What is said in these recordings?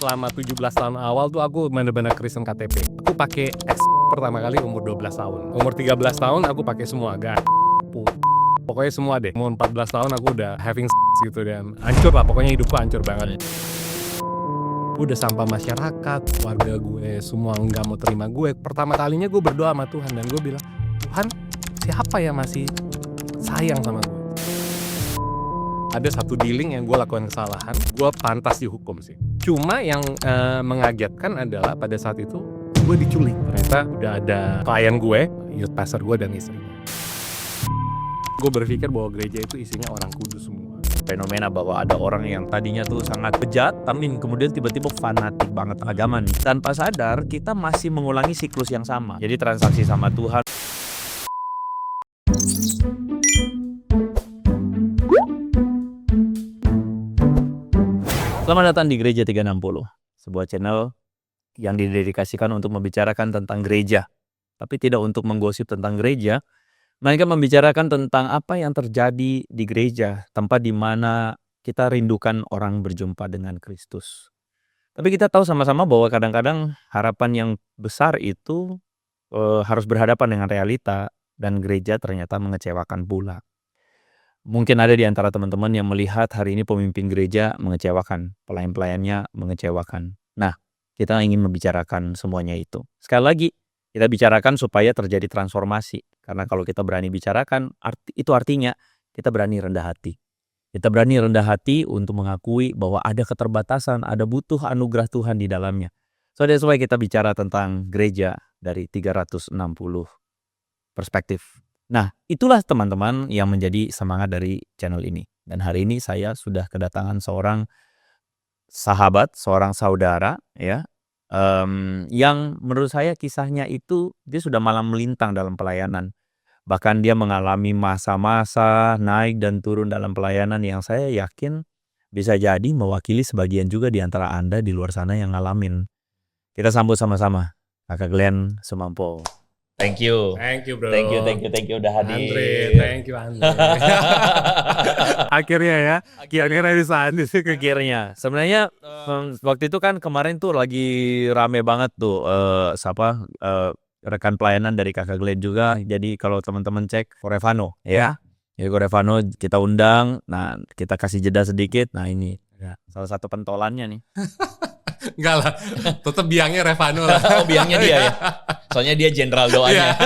selama 17 tahun awal tuh aku bener-bener Kristen KTP. Aku pakai X pertama kali umur 12 tahun. Umur 13 tahun aku pakai semua, pokoknya semua deh. Umur 14 tahun aku udah having gitu dan hancur lah, pokoknya hidupku hancur banget. Udah sampah masyarakat, warga gue semua nggak mau terima gue. Pertama kalinya gue berdoa sama Tuhan dan gue bilang, Tuhan, siapa yang masih sayang sama gue? Ada satu dealing yang gue lakukan kesalahan, gue pantas dihukum sih. Cuma yang mengagetkan adalah pada saat itu gue diculik. Ternyata udah ada klien gue, youth pastor gue dan istrinya. Gue berpikir bahwa gereja itu isinya orang kudus semua. Fenomena bahwa ada orang yang tadinya tuh sangat bejat, tapi kemudian tiba-tiba fanatik banget agama nih. Tanpa sadar kita masih mengulangi siklus yang sama. Jadi transaksi sama Tuhan. Selamat datang di Gereja 360, sebuah channel yang didedikasikan untuk membicarakan tentang gereja, tapi tidak untuk menggosip tentang gereja, melainkan membicarakan tentang apa yang terjadi di gereja, tempat di mana kita rindukan orang berjumpa dengan Kristus. Tapi kita tahu sama-sama bahwa kadang-kadang harapan yang besar itu harus berhadapan dengan realita, dan gereja ternyata mengecewakan pula. Mungkin ada di antara teman-teman yang melihat hari ini pemimpin gereja mengecewakan, pelayan-pelayannya mengecewakan. Nah, kita ingin membicarakan semuanya itu. Sekali lagi, kita bicarakan supaya terjadi transformasi. Karena kalau kita berani bicarakan, itu artinya kita berani rendah hati. Kita berani rendah hati untuk mengakui bahwa ada keterbatasan, ada butuh anugerah Tuhan di dalamnya. So that's why kita bicara tentang gereja dari 360 perspektif. Nah, itulah teman-teman yang menjadi semangat dari channel ini. Dan hari ini saya sudah kedatangan seorang sahabat, seorang saudara, ya, yang menurut saya kisahnya itu dia sudah malang melintang dalam pelayanan. Bahkan dia mengalami masa-masa naik dan turun dalam pelayanan yang saya yakin bisa jadi mewakili sebagian juga di antara Anda di luar sana yang ngalamin. Kita sambut sama-sama Kakak Glenn Sumampo. Thank you. Thank you bro. Thank you udah hadir. Andre, thank you Andre. Akhirnya ya, akhirnya bisa hadir sih ke Akhirnya. Sebenarnya waktu itu kan kemarin tuh lagi rame banget tuh rekan pelayanan dari Kakak Glenn juga. Jadi kalau teman-teman cek Korevano ya. Jadi Korevano kita undang. Nah, kita kasih jeda sedikit. Nah, ini salah satu pentolannya nih. Enggak lah, tetap biangnya Revano lah. Oh, biangnya dia ya. Soalnya dia jenderal doanya.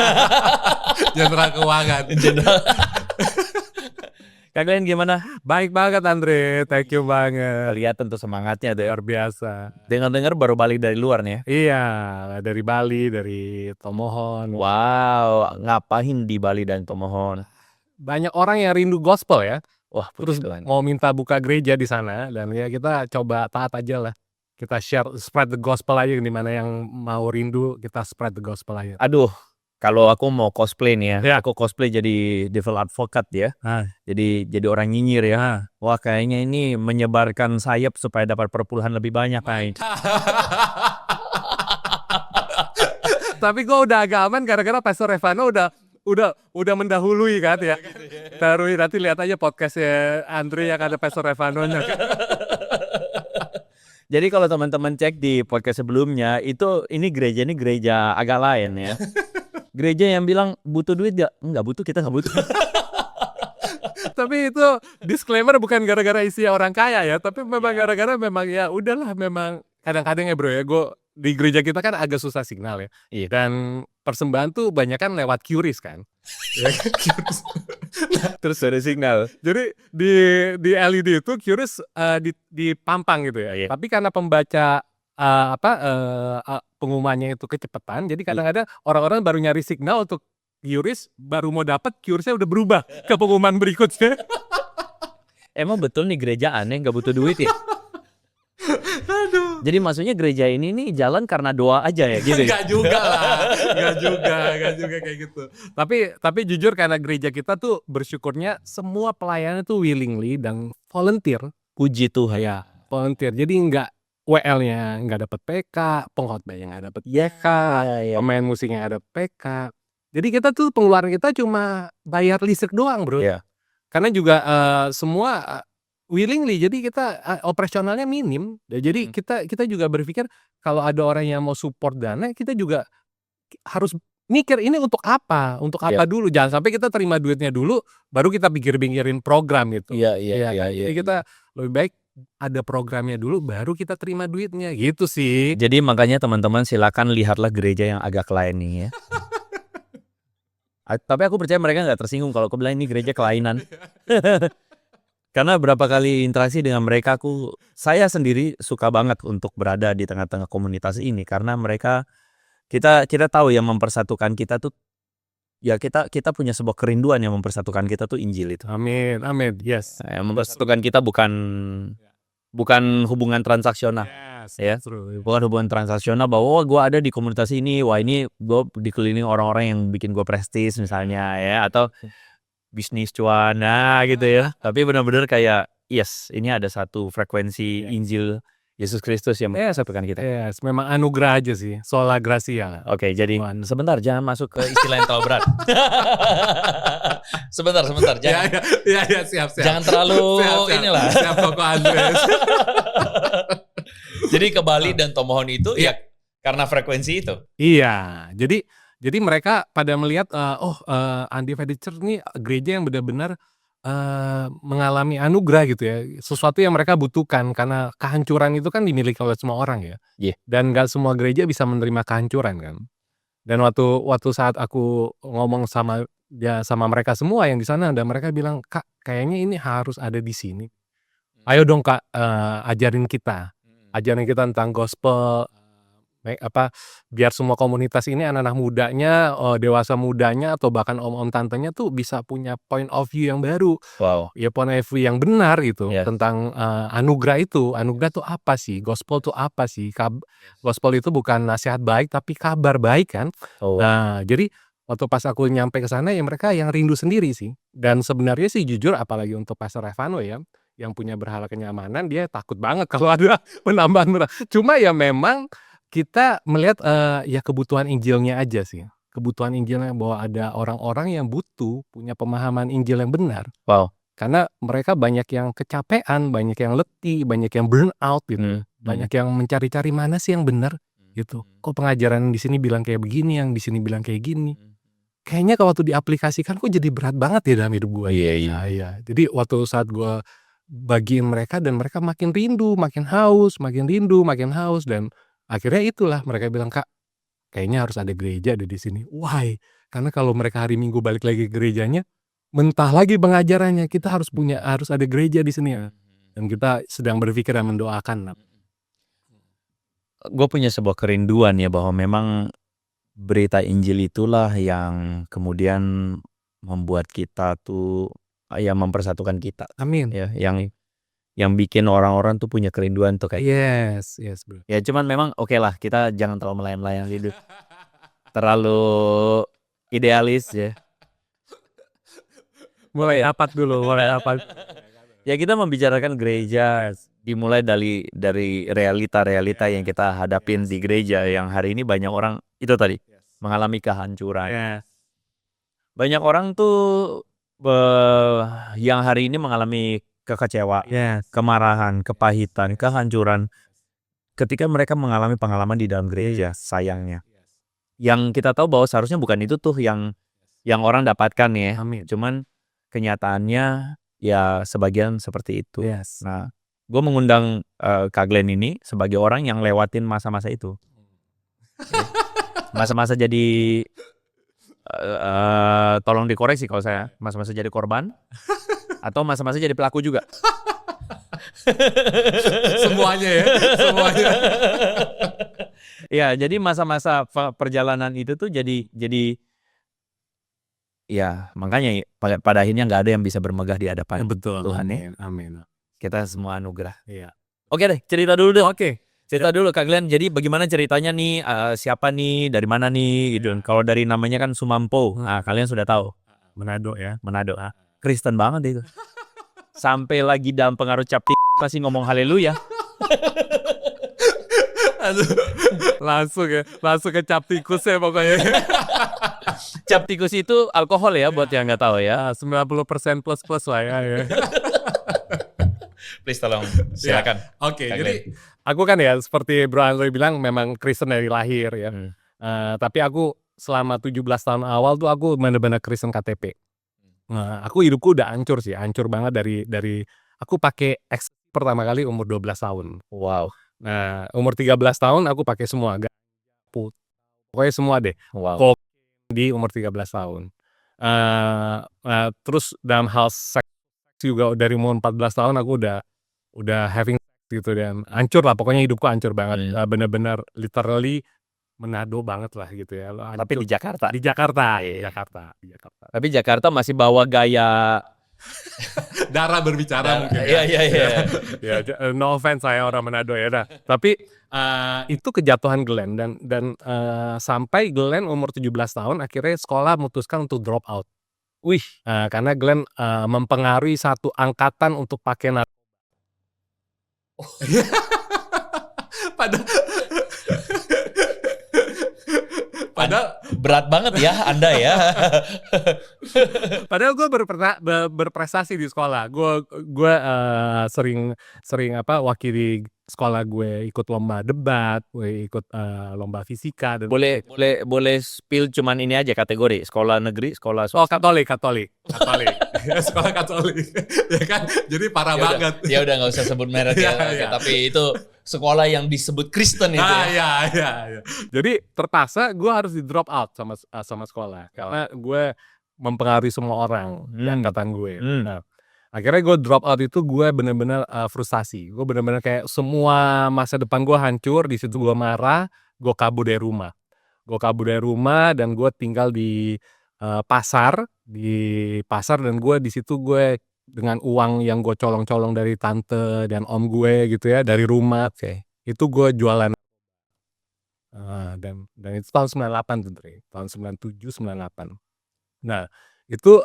Jenderal keuangan. Jenderal. Kak Glenn gimana? Baik banget Andre, thank you banget. Lihat tentu semangatnya tuh. Luar biasa. Dengar-dengar baru balik dari luar nih ya? Iya, dari Bali, dari Tomohon. Wow, ngapain di Bali dan Tomohon? Banyak orang yang rindu gospel ya. Wah, terus Tuhan. Mau minta buka gereja di sana dan ya kita coba taat aja lah. Kita share, spread the gospel aja, di mana yang mau rindu kita spread the gospel aja. Aduh, kalau aku mau cosplay nih ya. Aku cosplay jadi devil advocate ya. Jadi orang nyinyir ya. Wah, kayaknya ini menyebarkan sayap supaya dapat perpuluhan lebih banyak. Tapi gue udah agak aman gara-gara Pastor Revano udah mendahului kan ya. Taruh nanti lihat aja podcastnya Andre yang ada Pastor Revano-nya. Jadi kalau teman-teman cek di podcast sebelumnya ini gereja agak lain ya. Gereja yang bilang butuh duit ya? Enggak butuh, kita nggak butuh. Tapi itu disclaimer bukan gara-gara isi orang kaya ya, tapi memang gara-gara memang ya udahlah, memang kadang-kadang ya bro ya, gue di gereja kita kan agak susah signal ya. Iya. Dan persembahan tuh banyak kan lewat QRIS kan. Ya kan, QRIS. Terus ada signal. Jadi di LED itu QRIS dipampang gitu ya. Iya. Tapi karena pembaca pengumumannya itu kecepatan, jadi kadang-kadang orang-orang baru nyari signal untuk QRIS, baru mau dapat QRIS-nya udah berubah ke pengumuman berikutnya. Emang betul nih gereja aneh, nggak butuh duit ya? Aduh. Jadi maksudnya gereja ini nih jalan karena doa aja ya gitu? Gak juga lah, gak juga kayak gitu. Tapi jujur karena gereja kita tuh bersyukurnya semua pelayanan tuh willingly dan volunteer. Puji Tuhan. Ya, volunteer. Jadi nggak WL-nya nggak dapat PK, pengkhotbahnya nggak dapat YK, pemain musiknya ada PK. Jadi kita tuh pengeluaran kita cuma bayar listrik doang bro. Yeah. Karena juga semua willingly, jadi kita operasionalnya minim. Jadi kita juga berpikir kalau ada orang yang mau support dana, kita juga harus mikir ini untuk apa dulu. Jangan sampai kita terima duitnya dulu, baru kita pikir-pikirin program gitu. Iya. Jadi kita lebih baik ada programnya dulu, baru kita terima duitnya gitu sih. Jadi makanya teman-teman silakan lihatlah gereja yang agak lain nih ya. Tapi aku percaya mereka nggak tersinggung kalau aku bilang ini gereja kelainan. Karena berapa kali interaksi dengan mereka, saya sendiri suka banget untuk berada di tengah-tengah komunitas ini karena mereka kita tahu yang mempersatukan kita tuh ya kita punya sebuah kerinduan yang mempersatukan kita tuh Injil itu. Amin, yes. Yang mempersatukan kita bukan hubungan transaksional. Ya, bukan hubungan transaksional bahwa gue ada di komunitas ini, wah ini gue dikelilingi orang-orang yang bikin gue prestis misalnya ya, atau bisnis cuan, gitu ya. Tapi benar-benar kayak yes, ini ada satu frekuensi Injil Yesus Kristus yang mempersatukan kita. Yes, memang anugerah aja sih, sola gratia. Oke, jadi sebentar, jangan masuk ke istilah yang terlalu berat. sebentar, jangan. Ya, siap. Jangan terlalu inilah. Siap Koko Andres. Jadi ke Bali dan Tomohon itu ya karena frekuensi itu. Iya, jadi mereka pada melihat Undivided Church ini gereja yang benar-benar mengalami anugerah gitu ya, sesuatu yang mereka butuhkan karena kehancuran itu kan dimiliki oleh semua orang ya. Dan gak semua gereja bisa menerima kehancuran kan. Dan waktu saat aku ngomong sama mereka semua yang di sana, dan mereka bilang, "Kak, kayaknya ini harus ada di sini. Ayo dong Kak, ajarin kita tentang gospel, biar semua komunitas ini anak-anak mudanya, dewasa mudanya, atau bahkan om-om tantenya tuh bisa punya point of view yang baru." Wow. Ya point of view yang benar gitu tentang anugerah itu. Anugerah tuh apa sih? Gospel tuh apa sih? Gospel itu bukan nasihat baik tapi kabar baik kan. Nah, jadi waktu pas aku nyampe ke sana ya mereka yang rindu sendiri sih. Dan sebenarnya sih jujur apalagi untuk Pastor Revano ya, yang punya berhala kenyamanan, dia takut banget kalau ada penambahan berhala. Cuma ya memang kita melihat ya kebutuhan Injilnya aja sih. Kebutuhan Injilnya bahwa ada orang-orang yang butuh punya pemahaman Injil yang benar. Wow. Karena mereka banyak yang kecapean, banyak yang letih, banyak yang burn out gitu. Banyak yang mencari-cari mana sih yang benar gitu. Kok pengajaran di sini bilang kayak begini, yang di sini bilang kayak gini. Kayaknya kalau waktu diaplikasikan kok jadi berat banget ya dalam hidup gue. Iya. Jadi waktu saat gue bagiin mereka dan mereka makin rindu, makin haus, dan akhirnya itulah mereka bilang, "Kak, kayaknya harus ada gereja di sini." Why? Karena kalau mereka hari Minggu balik lagi ke gerejanya, mentah lagi pengajarannya. Kita harus ada gereja di sini ya. Dan kita sedang berpikir dan mendoakan. Gue punya sebuah kerinduan ya bahwa memang berita Injil itulah yang kemudian membuat kita tuh ya mempersatukan kita. Amin. Ya, yang bikin orang-orang tuh punya kerinduan tuh kayak yes bro. Ya cuman memang oke lah, kita jangan terlalu melayang-layang hidup, terlalu idealis ya. Mulai apa dulu? Ya kita membicarakan gereja dimulai dari realita yang kita hadapin di gereja yang hari ini banyak orang itu tadi mengalami kehancuran. Banyak orang tuh yang hari ini mengalami kekecewaan, kemarahan, kepahitan, kehancuran ketika mereka mengalami pengalaman di dalam gereja, sayangnya. Yang kita tahu bahwa seharusnya bukan itu tuh yang orang dapatkan ya. Cuman kenyataannya ya sebagian seperti itu. Nah, gue mengundang Kak Glenn ini sebagai orang yang lewatin masa-masa itu. Masa-masa jadi tolong dikoreksi kalau saya masa-masa jadi korban atau masa-masa jadi pelaku juga. Semuanya. Ya, jadi masa-masa perjalanan itu tuh jadi ya makanya pada akhirnya nggak ada yang bisa bermegah di hadapan Tuhan ya. Amin. Kita semua anugerah. Iya. Oke deh, cerita dulu deh. Cerita dulu Kak Glenn. Jadi bagaimana ceritanya nih? Siapa nih? Dari mana nih? Gitu. Kalau dari namanya kan Sumampo. Nah, kalian sudah tahu. Manado ya. Kristen banget itu. Sampai lagi dalam pengaruh cap masih ngomong haleluya. Aduh, langsung ke cap tikus ya pokoknya. Cap tikus itu alkohol ya buat yang nggak tahu ya. 90% plus lah ya. Please tolong silakan. Oke, Kak jadi aku kan ya seperti Bro Andre bilang memang Kristen dari lahir ya. Hmm. Tapi aku selama 17 tahun awal tuh aku bener-bener Kristen KTP. Nah, aku hidupku udah hancur sih, hancur banget dari aku pakai X pertama kali umur 12 tahun. Wow. Nah, umur 13 tahun aku pakai semua, pokoknya semua deh. Wow. Di umur 13 tahun. Terus dalam hal seks juga dari umur 14 tahun aku udah having sex gitu dan hancur lah, pokoknya hidupku hancur banget. Bener-bener literally menado banget lah gitu ya. Tapi di Jakarta. Di Jakarta. Tapi Jakarta masih bawa gaya Darah berbicara mungkin Iya. ya. No offense saya orang Manado ya. Nah, tapi itu kejatuhan Glenn dan sampai Glenn umur 17 tahun akhirnya sekolah memutuskan untuk drop out. Wih. Karena Glenn mempengaruhi satu angkatan untuk pakai narkoba. Padahal berat banget ya Anda ya. Padahal gue berprestasi di sekolah. Gue sering wakili sekolah gue, ikut lomba debat, gue ikut lomba fisika dan Boleh spill cuman ini aja kategori sekolah negeri, sekolah swasta. Katolik. Sekolah Katolik. Ya kan? Jadi parah banget. Ya udah nggak usah sebut merek ya. Oke, tapi itu sekolah yang disebut Kristen itu ya. Iya. Jadi terpaksa gue harus di drop out sama sekolah karena gue mempengaruhi semua orang angkatan gue. Nah, akhirnya gue drop out itu gue bener-bener frustasi. Gue bener-bener kayak semua masa depan gue hancur. Di situ gue marah. Gue kabur dari rumah dan gue tinggal di pasar dan gue di situ gue dengan uang yang gue colong-colong dari tante dan om gue gitu ya dari rumah. Itu gue jualan. Dan itu tahun 98 tuh, tahun 97 98. Nah, itu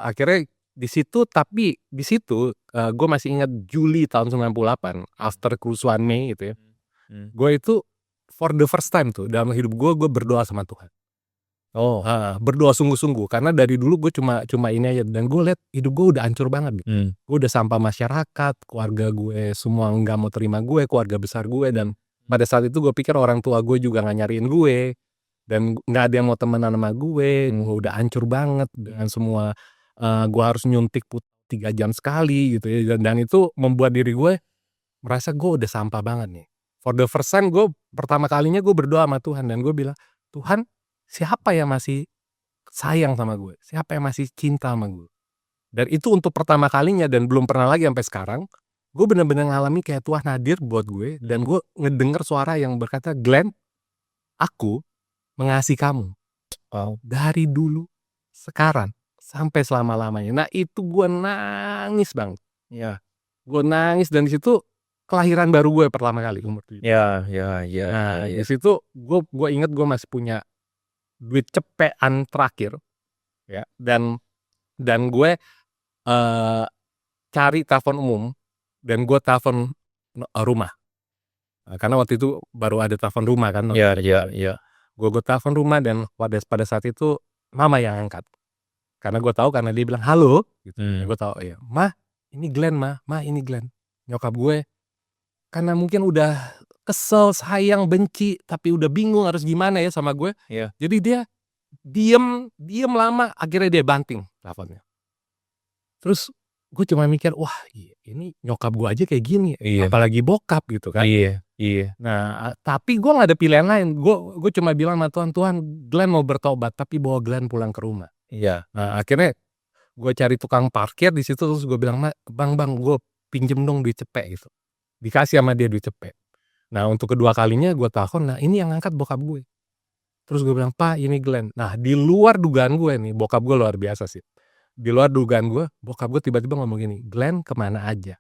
akhirnya di situ gue masih ingat Juli tahun 98 after kerusuhan Mei gitu ya. Gue itu for the first time tuh dalam hidup gue berdoa sama Tuhan. Berdoa sungguh-sungguh karena dari dulu gue cuma ini aja dan gue lihat hidup gue udah hancur banget gitu. Gue udah sampah masyarakat, keluarga gue semua nggak mau terima gue, keluarga besar gue, dan pada saat itu gue pikir orang tua gue juga nggak nyariin gue dan nggak ada yang mau temenan sama gue. Gue udah hancur banget dengan semua. Gue harus nyuntik 3 jam sekali gitu ya, dan itu membuat diri gue merasa gue udah sampah banget nih. For the first time gue pertama kalinya gue berdoa sama Tuhan dan gue bilang, Tuhan, siapa yang masih sayang sama gue? Siapa yang masih cinta sama gue? Dan itu untuk pertama kalinya dan belum pernah lagi sampai sekarang. Gue benar-benar ngalami kayak Tuhan hadir buat gue dan gue ngedenger suara yang berkata, Glenn, aku mengasihi kamu. Dari dulu, sekarang, sampai selama-lamanya. Nah, itu gue nangis banget. Ya, gue nangis dan di situ kelahiran baru gue pertama kali umur 7. Ya. Nah, di situ gue inget gue masih punya duit cepean terakhir, ya, dan gue cari telepon umum dan gue telepon rumah. Karena waktu itu baru ada telepon rumah kan. Iya. Gue telepon rumah dan pada saat itu mama yang angkat. Karena gue tahu karena dia bilang halo gitu. Gue tahu ya, Ma, ini Glenn, Ma ini Glenn. Nyokap gue karena mungkin udah kesel, sayang, benci, tapi udah bingung harus gimana ya sama gue. Jadi dia diem lama, akhirnya dia banting teleponnya. Terus gue cuma mikir, wah ini nyokap gue aja kayak gini, apalagi bokap gitu kan. Nah, tapi gue gak ada pilihan lain. Gue cuma bilang sama Tuhan, Glenn mau bertobat, tapi bawa Glenn pulang ke rumah. Nah, akhirnya gue cari tukang parkir di situ, terus gue bilang, bang, gue pinjem dong duit cepet gitu. Dikasih sama dia duit cepet. Nah, untuk kedua kalinya gue telepon, nah ini yang angkat bokap gue. Terus gue bilang, Pak, ini Glenn. Nah, di luar dugaan gue nih, bokap gue luar biasa sih. Di luar dugaan gue, bokap gue tiba-tiba ngomong gini, Glenn kemana aja?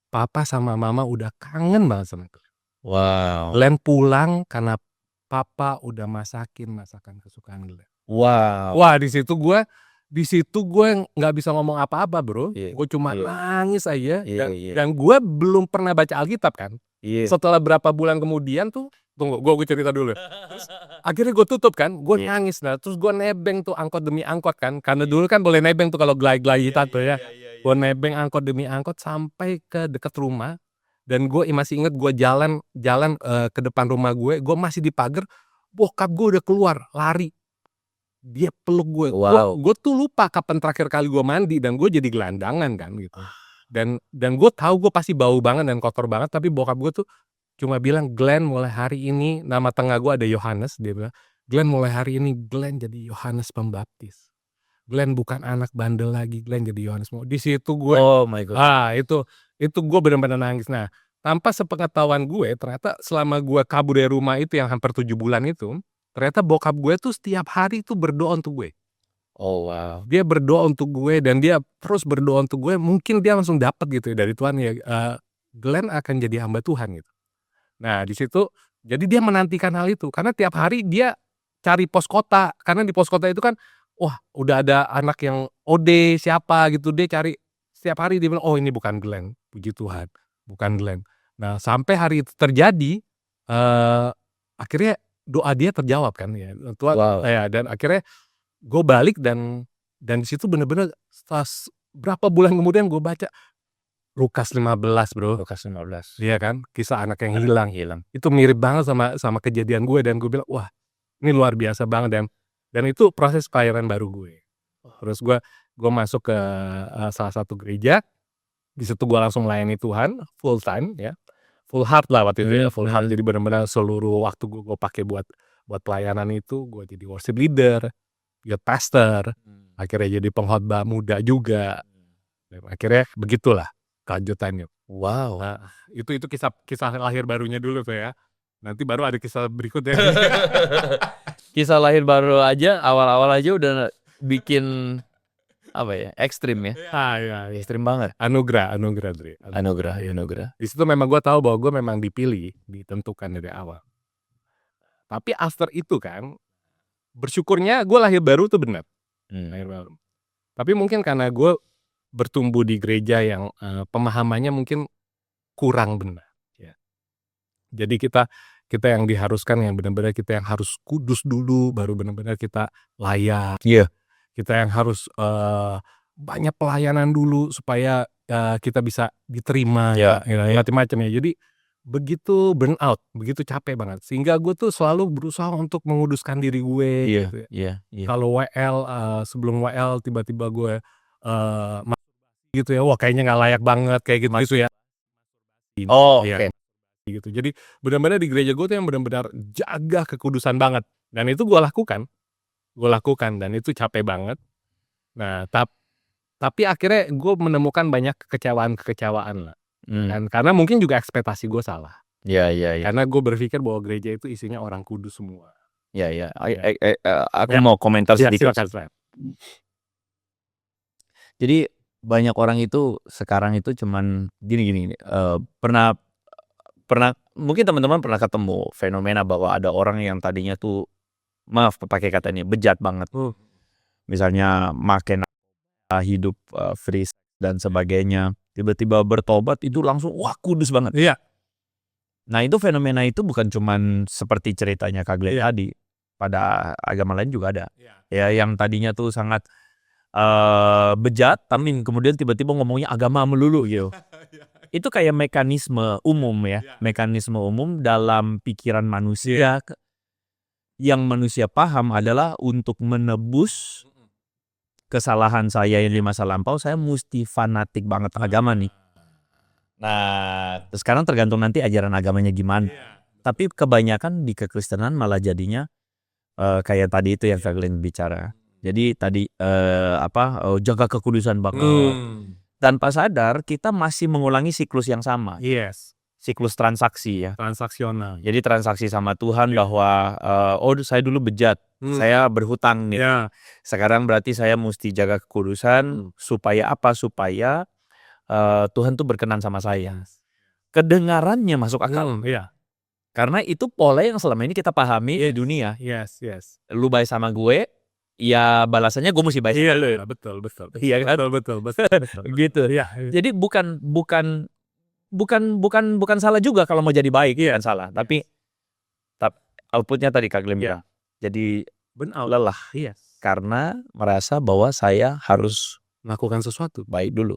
Papa sama mama udah kangen banget sama Glenn. Wow. Glenn pulang karena papa udah masakin masakan kesukaan Glenn. Wow. Wah, di situ gue nggak bisa ngomong apa-apa, bro. Gue cuma nangis aja. Dan gue belum pernah baca Alkitab kan. Setelah berapa bulan kemudian tuh, tunggu, gue cerita dulu. Terus akhirnya gue tutup kan, gue nangis. Nah, terus gue nebeng tuh angkot demi angkot kan. Karena dulu kan boleh nebeng tuh kalau gelai-gelai tuh ya. Gue nebeng angkot demi angkot sampai ke dekat rumah. Dan gue masih inget gue jalan ke depan rumah gue masih di pagar, bokap gue udah keluar lari. Dia peluk gue. Wow. Gue tuh lupa kapan terakhir kali gue mandi dan gue jadi gelandangan kan gitu. Dan gue tahu gue pasti bau banget dan kotor banget, tapi bokap gue tuh cuma bilang, "Glenn, mulai hari ini," nama tengah gue ada Yohanes, dia bilang, "Glenn, mulai hari ini Glenn jadi Yohanes Pembaptis. Glenn bukan anak bandel lagi, Glenn jadi Yohanes." Di situ gue Oh my God. itu gue benar-benar nangis. Nah, tanpa sepengetahuan gue, ternyata selama gue kabur dari rumah itu yang hampir 7 bulan itu, ternyata bokap gue tuh setiap hari tuh berdoa untuk gue. Oh wow. Dia berdoa untuk gue dan dia terus berdoa untuk gue, mungkin dia langsung dapat gitu ya dari Tuhan ya, Glenn akan jadi hamba Tuhan gitu. Nah, di situ jadi dia menantikan hal itu karena tiap hari dia cari pos kota, karena di pos kota itu kan, wah udah ada anak yang OD siapa gitu, dia cari setiap hari, dia bilang, "Oh ini bukan Glenn," puji Tuhan, bukan Glenn. Nah, sampai hari itu terjadi, akhirnya doa dia terjawab kan ya, Tuhan Wow. ya, dan akhirnya gue balik dan di situ bener-bener setelah berapa bulan kemudian gue baca Lukas 15 Bro. Lukas 15. Iya kan, kisah anak yang Anak hilang. Itu mirip banget sama kejadian gue dan gue bilang, "Wah, ini luar biasa banget," dan itu proses kelahiran baru gue. Terus gue masuk ke salah satu gereja, di situ gue langsung melayani Tuhan full time ya, full heart lah waktu itu ya, full heart. Jadi benar-benar seluruh waktu gue pakai buat pelayanan itu. Gue jadi worship leader, youth pastor, akhirnya jadi pengkhotbah muda juga. Dan akhirnya begitulah kelanjutannya. Wow. Nah, itu kisah lahir barunya dulu tuh ya. Nanti baru ada kisah berikutnya. Kisah lahir baru aja, awal-awal aja udah bikin apa ya, ekstrim ya. Iya. Ekstrim banget. Anugerah Dri. Anugerah. Di situ memang gue tahu bahwa gue memang dipilih, ditentukan dari awal. Tapi after itu kan, bersyukurnya gue lahir baru tuh benar. Lahir baru. Tapi mungkin karena gue bertumbuh di gereja yang pemahamannya mungkin kurang benar ya. Jadi kita yang diharuskan yang benar-benar kita yang harus kudus dulu baru benar-benar kita layak. Iya. Kita yang harus banyak pelayanan dulu supaya kita bisa diterima ya macam-macam ya. Jadi begitu burn out, begitu capek banget sehingga gue tuh selalu berusaha untuk menguduskan diri gue gitu ya. Iya. Kalau WL sebelum WL tiba-tiba gue gitu ya, wah kayaknya nggak layak banget kayak gitu ya. Oh, Iya, gitu. Jadi benar-benar di gereja gue tuh yang benar-benar jaga kekudusan banget dan itu gue lakukan dan itu capek banget. Nah, tapi akhirnya gue menemukan banyak kekecewaan lah. Dan karena mungkin juga ekspektasi gue salah. Iya. Karena gue berpikir bahwa gereja itu isinya orang kudus semua. Iya. Aku mau komentar Ya, sedikit. silakan. Jadi banyak orang itu sekarang itu cuman gini, pernah mungkin teman-teman pernah ketemu fenomena bahwa ada orang yang tadinya tuh, maaf pakai kata ini, bejat banget. Misalnya makan hidup free dan sebagainya, tiba-tiba bertobat itu langsung wah kudus banget. Iya. Nah itu fenomena itu bukan cuman seperti ceritanya Kak Glenn tadi, pada agama lain juga ada. Ya yang tadinya tuh sangat bejat, tapi kemudian tiba-tiba ngomongnya agama melulu gitu. Itu kayak mekanisme umum ya, mekanisme umum dalam pikiran manusia. Yang manusia paham adalah untuk menebus kesalahan saya yang di masa lampau, saya mesti fanatik banget agama nih. Nah, sekarang tergantung nanti ajaran agamanya gimana. Tapi kebanyakan di kekristenan malah jadinya kayak tadi itu yang Kak Glenn bicara. Jadi tadi jaga kekudusan banget. Tanpa sadar kita masih mengulangi siklus yang sama. Yes. Siklus transaksi ya. Transaksional. Jadi transaksi sama Tuhan bahwa saya dulu bejat, saya berhutang nih. Sekarang berarti saya mesti jaga kekudusan supaya apa? Supaya Tuhan tuh berkenan sama saya. Kedengarannya masuk akal. Karena itu pola yang selama ini kita pahami di dunia. Yes. Lu baik sama gue, ya balasannya gue mesti baik. Iya, betul. Iya kan? Betul. Gitu. Jadi bukan salah juga kalau mau jadi baik, bukan salah. Tapi outputnya tadi Kak Glenn bilang. Jadi lelah. Karena merasa bahwa saya harus melakukan sesuatu baik dulu.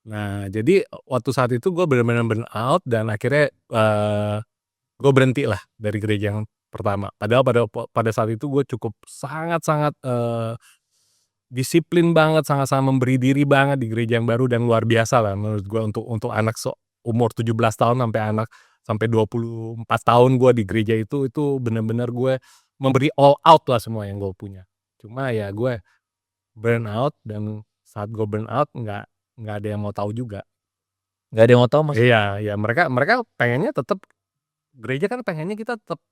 Nah, jadi waktu saat itu gue benar-benar burn out dan akhirnya gue berhenti lah dari gereja yang pertama. Padahal pada saat itu gue cukup sangat-sangat disiplin banget, sangat-sangat memberi diri banget di gereja yang baru dan luar biasa lah menurut gue untuk anak umur 17 tahun sampai 24 tahun gue di gereja itu benar-benar gue memberi all out lah semua yang gue punya. Cuma ya gue burn out dan saat gue burn out nggak ada yang mau tahu juga. Nggak ada yang mau tahu Mas? Iya, ya mereka pengennya tetap gereja kan pengennya kita tetap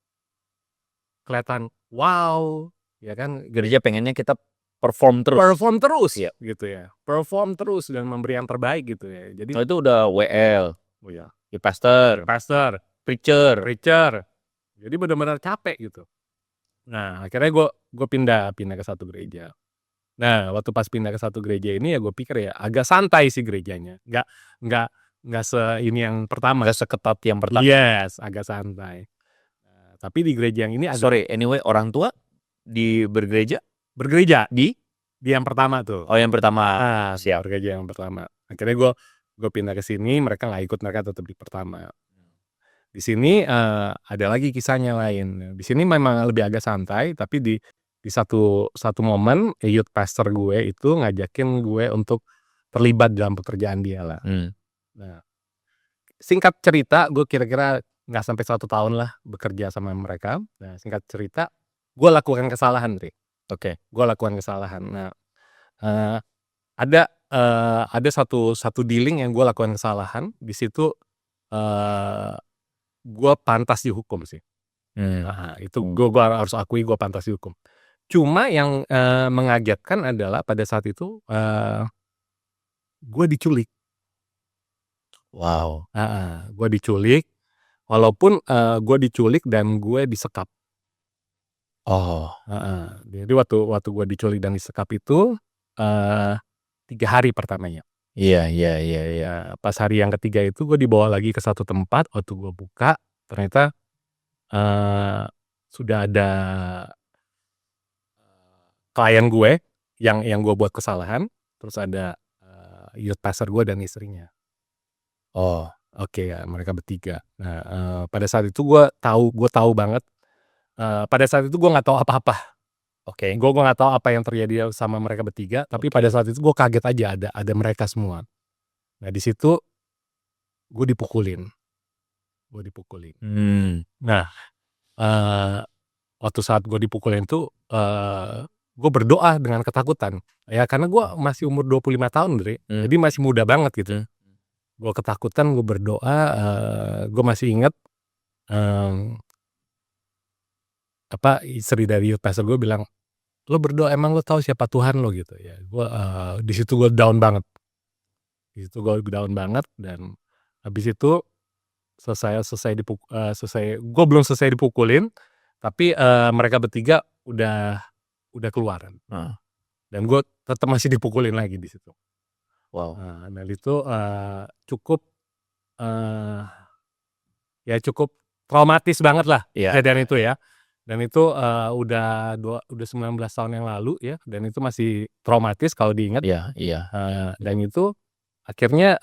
kelihatan wow, ya kan, Gereja pengennya kita perform terus. perform terus Iya. gitu ya. Perform terus dan memberi yang terbaik gitu ya. Jadi Oh, itu udah WL, oh ya, pastor, pastor, preacher. Jadi benar-benar capek gitu. Nah, akhirnya gue pindah ke satu gereja. Nah, waktu pas pindah ke satu gereja ini ya gue pikir ya agak santai sih gerejanya. Nggak ini yang pertama. Nggak seketat yang pertama. Yes, agak santai. Nah, tapi di gereja yang ini Sorry, anyway, orang tua bergereja bergereja di yang pertama tuh. yang pertama. Siap. Bergereja yang pertama. Akhirnya gue pindah ke sini, mereka nggak ikut, mereka tetap di pertama. Di sini ada lagi kisahnya lain. Di sini memang lebih agak santai, tapi di satu momen youth pastor gue itu ngajakin gue untuk terlibat dalam pekerjaan dia lah. Nah, singkat cerita, gue kira-kira nggak sampai 1 tahun lah bekerja sama mereka. Nah, singkat cerita, gue lakukan kesalahan, Ri. Oke. Gue lakukan kesalahan. Nah, ada satu dealing yang gue lakukan kesalahan. Di situ gue pantas dihukum sih. Nah, itu gue harus akui gue pantas dihukum. Cuma yang mengagetkan adalah pada saat itu gue diculik. Wow. Gue diculik. Walaupun gue diculik dan gue disekap. Oh. Jadi waktu gue diculik dan disekap itu 3 hari pertamanya. Iya. Pas hari yang ketiga itu gue dibawa lagi ke satu tempat. Waktu gue buka ternyata sudah ada klien gue yang gue buat kesalahan. Terus ada youth pastor gue dan istrinya. Oh. Oke, ya, mereka bertiga. Nah, pada saat itu gue tahu banget. Pada saat itu gue nggak tahu apa-apa. Oke. Gue nggak tahu apa yang terjadi sama mereka bertiga. Tapi pada saat itu gue kaget aja ada mereka semua. Nah, di situ gue dipukulin. Nah, waktu saat gue dipukulin tuh gue berdoa dengan ketakutan. Ya karena gue masih umur 25 tahun, Dre. Jadi masih muda banget gitu. Gue ketakutan, gue berdoa. Gue masih inget istri dari youth pastor gue bilang, lo berdoa emang lo tahu siapa Tuhan lo gitu ya. Gue di situ gue down banget. Dan habis itu gue belum selesai dipukulin, tapi mereka bertiga udah keluaran. Dan gue tetap masih dipukulin lagi di situ. Wow. Nah itu cukup traumatis banget lah kejadian itu ya. Dan itu udah 19 tahun yang lalu ya. Dan itu masih traumatis kalau diingat. Iya. Dan itu akhirnya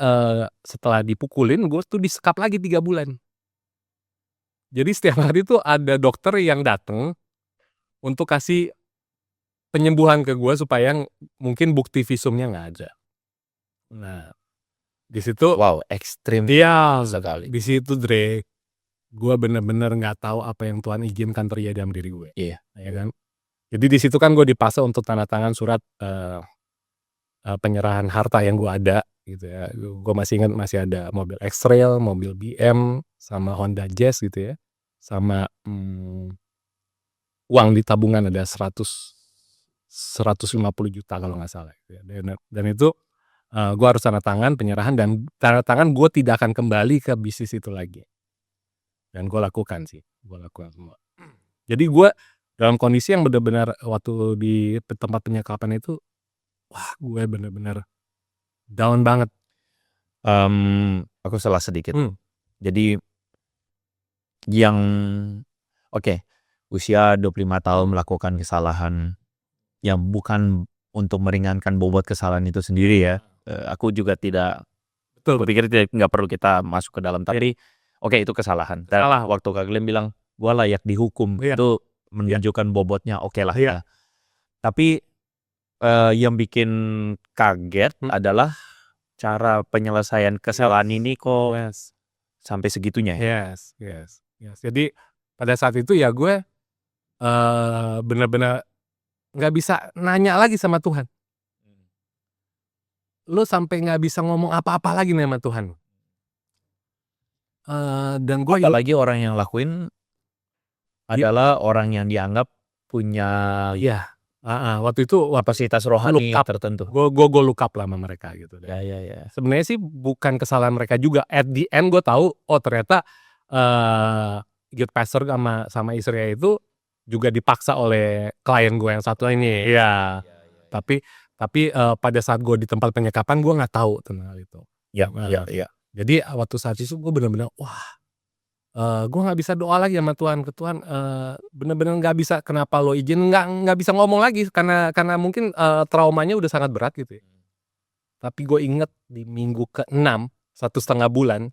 setelah dipukulin gue tuh disekap lagi 3 bulan. Jadi setiap hari tuh ada dokter yang datang untuk kasih penyembuhan ke gue supaya mungkin bukti visumnya nggak ada. Nah, di situ Wow, ekstrim sekali. Di situ, Dre, gue bener-bener nggak tahu apa yang Tuhan izinkan terjadi dalam diri gue. Iya. Ya kan. Jadi di situ kan gue dipaksa untuk tanda tangan surat penyerahan harta yang gue ada gitu ya. Gue masih ingat masih ada mobil X-Trail, mobil BM, sama Honda Jazz gitu ya. Sama uang di tabungan ada 150 juta kalau nggak salah. Dan itu gue harus tanda tangan penyerahan dan tanda tangan gue tidak akan kembali ke bisnis itu lagi. Dan gue lakukan semua. Jadi gue dalam kondisi yang benar-benar waktu di tempat penyekapan itu, wah gue benar-benar down banget. Aku salah sedikit. Jadi yang usia 25 tahun melakukan kesalahan yang bukan untuk meringankan bobot kesalahan itu sendiri ya. Aku juga tidak Betul. Gue pikir nggak perlu kita masuk ke dalam. Tapi oke, itu kesalahan. Dan Salah. waktu Kak Glenn bilang gue layak dihukum, Iya. itu menunjukkan bobotnya, oke lah. Iya. Tapi yang bikin kaget adalah cara penyelesaian kesalahan ini kok Yes. sampai segitunya ya. Yes. Jadi pada saat itu ya gue benar-benar nggak bisa nanya lagi sama Tuhan. Lo sampai nggak bisa ngomong apa-apa lagi nih sama Tuhan. Dan gue Apalagi orang yang lakuin adalah orang yang dianggap punya waktu itu kapasitas rohani look up. tertentu. Gue look up lah sama mereka gitu. Ya. Sebenarnya sih bukan kesalahan mereka juga. At the end gue tahu, ternyata youth pastor sama istrinya itu juga dipaksa oleh klien gue yang satu ini. Iya. Tapi pada saat gue di tempat penyekapan gue nggak tahu tentang hal itu. Iya. Jadi waktu saat itu gue benar-benar gue nggak bisa doa lagi sama Tuhan. Ke Tuhan benar-benar nggak bisa. Kenapa lo izin? Nggak bisa ngomong lagi karena mungkin traumanya udah sangat berat gitu ya. Tapi gue inget di minggu ke-6 1,5 bulan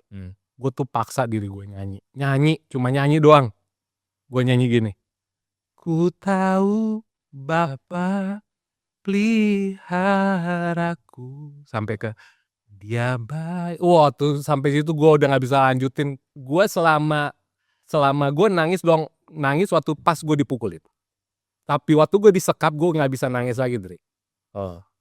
gue tuh paksa diri gue nyanyi, cuma nyanyi doang. Gue nyanyi gini, ku tahu Bapa peliharaku, sampai ke dia baik. Tuh sampai situ gue udah nggak bisa lanjutin. Gue selama gue nangis waktu pas gue dipukulin. Tapi waktu gue disekap gue nggak bisa nangis lagi, Dri.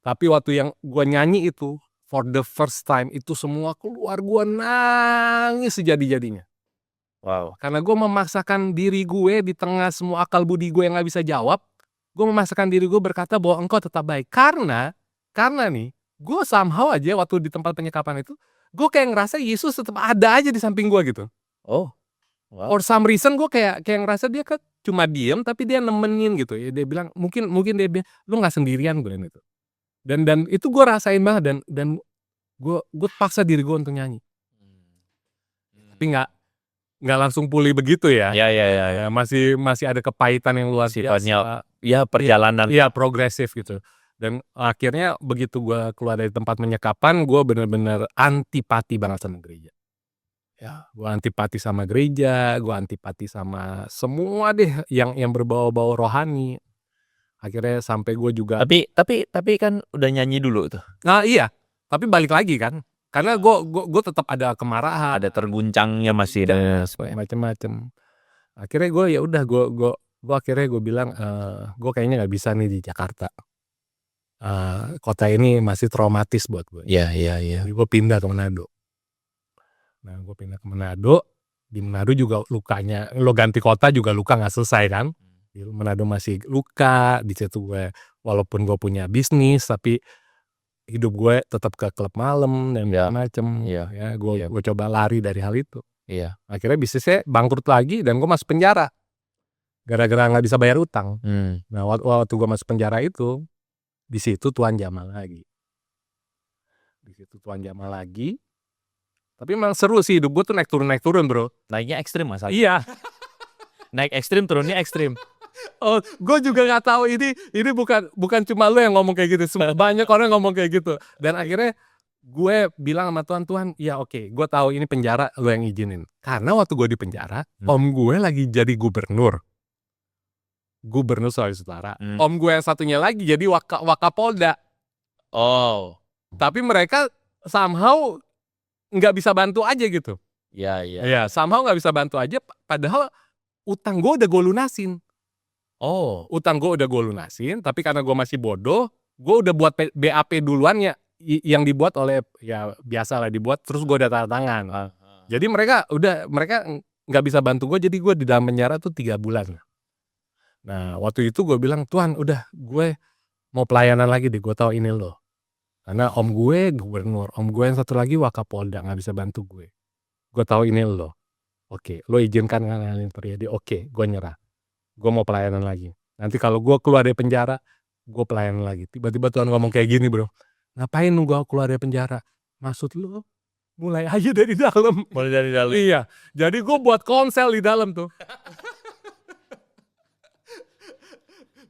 Tapi waktu yang gue nyanyi itu for the first time itu semua keluar, gue nangis sejadi-jadinya. Wow. Karena gue memaksakan diri gue di tengah semua akal budi gue yang nggak bisa jawab. Gue memaksakan diri gue berkata bahwa engkau tetap baik. Karena nih, gue somehow aja waktu di tempat penyekapan itu, gue kayak ngerasa Yesus tetap ada aja di samping gue gitu. Oh, wow. For some reason gue kayak ngerasa dia cuma diem, tapi dia nemenin gitu. Ya, dia bilang mungkin dia bilang, lu nggak sendirian gue itu. Dan itu gue rasain banget dan gue paksa diri gue untuk nyanyi. Tapi nggak langsung pulih begitu ya. Ya. Masih ada kepahitan yang luar biasa. Ya perjalanan. Iya, progresif gitu. Dan akhirnya begitu gue keluar dari tempat penyekapan, gue benar-benar antipati banget sama gereja. Ya, gue antipati sama gereja, gue antipati sama semua deh yang berbau-bau rohani. Akhirnya sampai gue juga. Tapi kan udah nyanyi dulu tuh. Nah iya, tapi balik lagi kan. Karena gue tetap ada kemarahan, ada terguncangnya masih dan macem-macem. Akhirnya gue ya udah gue akhirnya gue bilang gue kayaknya nggak bisa nih di Jakarta. Kota ini masih traumatis buat gue. Iya. Jadi gue pindah ke Manado. Nah gue pindah ke Manado. Di Manado juga lukanya, lo ganti kota juga luka nggak selesai kan. Di Manado masih luka. Di situ gue walaupun gue punya bisnis tapi hidup gue tetap ke klub malam dan macam. Ya gue coba lari dari hal itu. Iya. Akhirnya bisnisnya bangkrut lagi dan gue masuk penjara. Gara-gara nggak bisa bayar utang. Nah waktu gue masuk penjara itu, di situ Tuhan jamah lagi. Tapi memang seru sih hidup gue tuh naik turun bro. Naiknya ekstrim mas. Iya. Naik ekstrim, turunnya ekstrim. Gue juga nggak tahu ini bukan cuma lo yang ngomong kayak gitu, banyak orang ngomong kayak gitu. Dan akhirnya gue bilang sama Tuhan, ya oke, gue tahu ini penjara lo yang izinin. Karena waktu gue di penjara, om gue lagi jadi gubernur Sulawesi Utara. Om gue yang satunya lagi jadi Wakapolda. Tapi mereka somehow nggak bisa bantu aja gitu. Iya, somehow nggak bisa bantu aja. Padahal utang gue udah gue lunasin. Utang gue udah gue lunasin, tapi karena gue masih bodoh, gue udah buat BAP duluan ya, yang dibuat oleh ya biasa lah dibuat, terus gue udah tanda tangan. Jadi mereka nggak bisa bantu gue, jadi gue di dalam penjara tuh 3 bulan. Nah waktu itu gue bilang, Tuhan udah gue mau pelayanan lagi deh, gue tahu ini loh. Karena om gue gubernur, om gue yang satu lagi Wakapolda nggak bisa bantu gue. Gue tahu ini loh. Oke, lo izinkan hal yang terjadi. Oke, gue nyerah. Gue mau pelayanan lagi. Nanti kalau gue keluar dari penjara, gue pelayanan lagi. Tiba-tiba Tuhan ngomong kayak gini bro. Ngapain lu gue keluar dari penjara? Maksud lu mulai aja dari dalam. Mulai dari dalam. Iya. Jadi gue buat konsel di dalam tuh.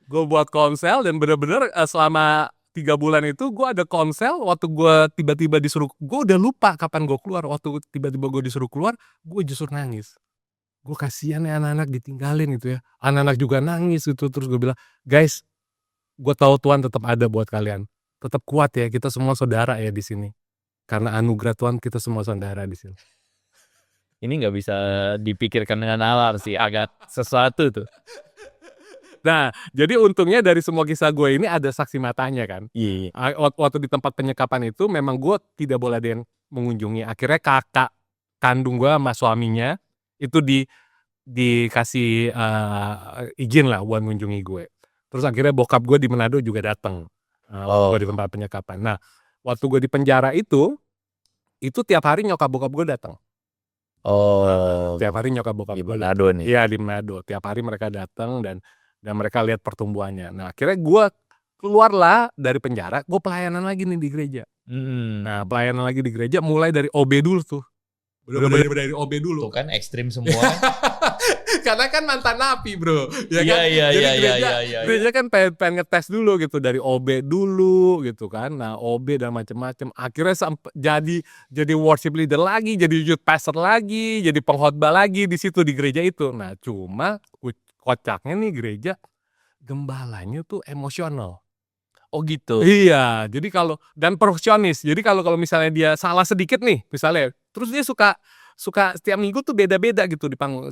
Gue buat konsel dan bener-bener selama 3 bulan itu gue ada konsel, waktu gue tiba-tiba disuruh, gue udah lupa kapan gue keluar, waktu tiba-tiba gue disuruh keluar, gue justru nangis. Gue kasihan ya anak-anak ditinggalin gitu ya, anak-anak juga nangis gitu, terus gue bilang, guys, gue tahu Tuhan tetap ada buat kalian, tetap kuat ya, kita semua saudara ya di sini, karena anugerah Tuhan kita semua saudara di sini. Ini nggak bisa dipikirkan dengan nalar sih, agak sesuatu tuh. Nah, jadi untungnya dari semua kisah gue ini ada saksi matanya kan. Iya. Waktu di tempat penyekapan itu memang gue tidak boleh ada yang mengunjungi. Akhirnya kakak kandung gue sama suaminya itu dikasih izin lah buat mengunjungi gue. Terus akhirnya bokap gue di Manado juga datang waktu gue di tempat penyekapan. Nah, waktu gue di penjara itu tiap hari nyokap bokap gue datang. Tiap hari nyokap bokap Di gue Manado nih. Iya, di Manado. Tiap hari mereka datang dan mereka lihat pertumbuhannya. Nah, akhirnya gue keluarlah dari penjara, gue pelayanan lagi nih di gereja. Nah, pelayanan lagi di gereja mulai dari OB dulu tuh. Bener-bener dari OB dulu. Tuh kan ekstrim semua. Karena kan mantan napi, bro. Ya Iya, kan? iya, Jadi iya. gereja kan pengen ngetes dulu gitu, dari OB dulu gitu kan. Nah, OB dan macam-macam. Akhirnya jadi worship leader lagi, jadi youth pastor lagi, jadi pengkhotbah lagi di situ di gereja itu. Nah, cuma kocaknya nih gereja gembalanya tuh emosional. Oh gitu. Iya, jadi kalau dan perfeksionis. Jadi kalau misalnya dia salah sedikit nih, misalnya, terus dia suka setiap minggu tuh beda-beda gitu di panggung,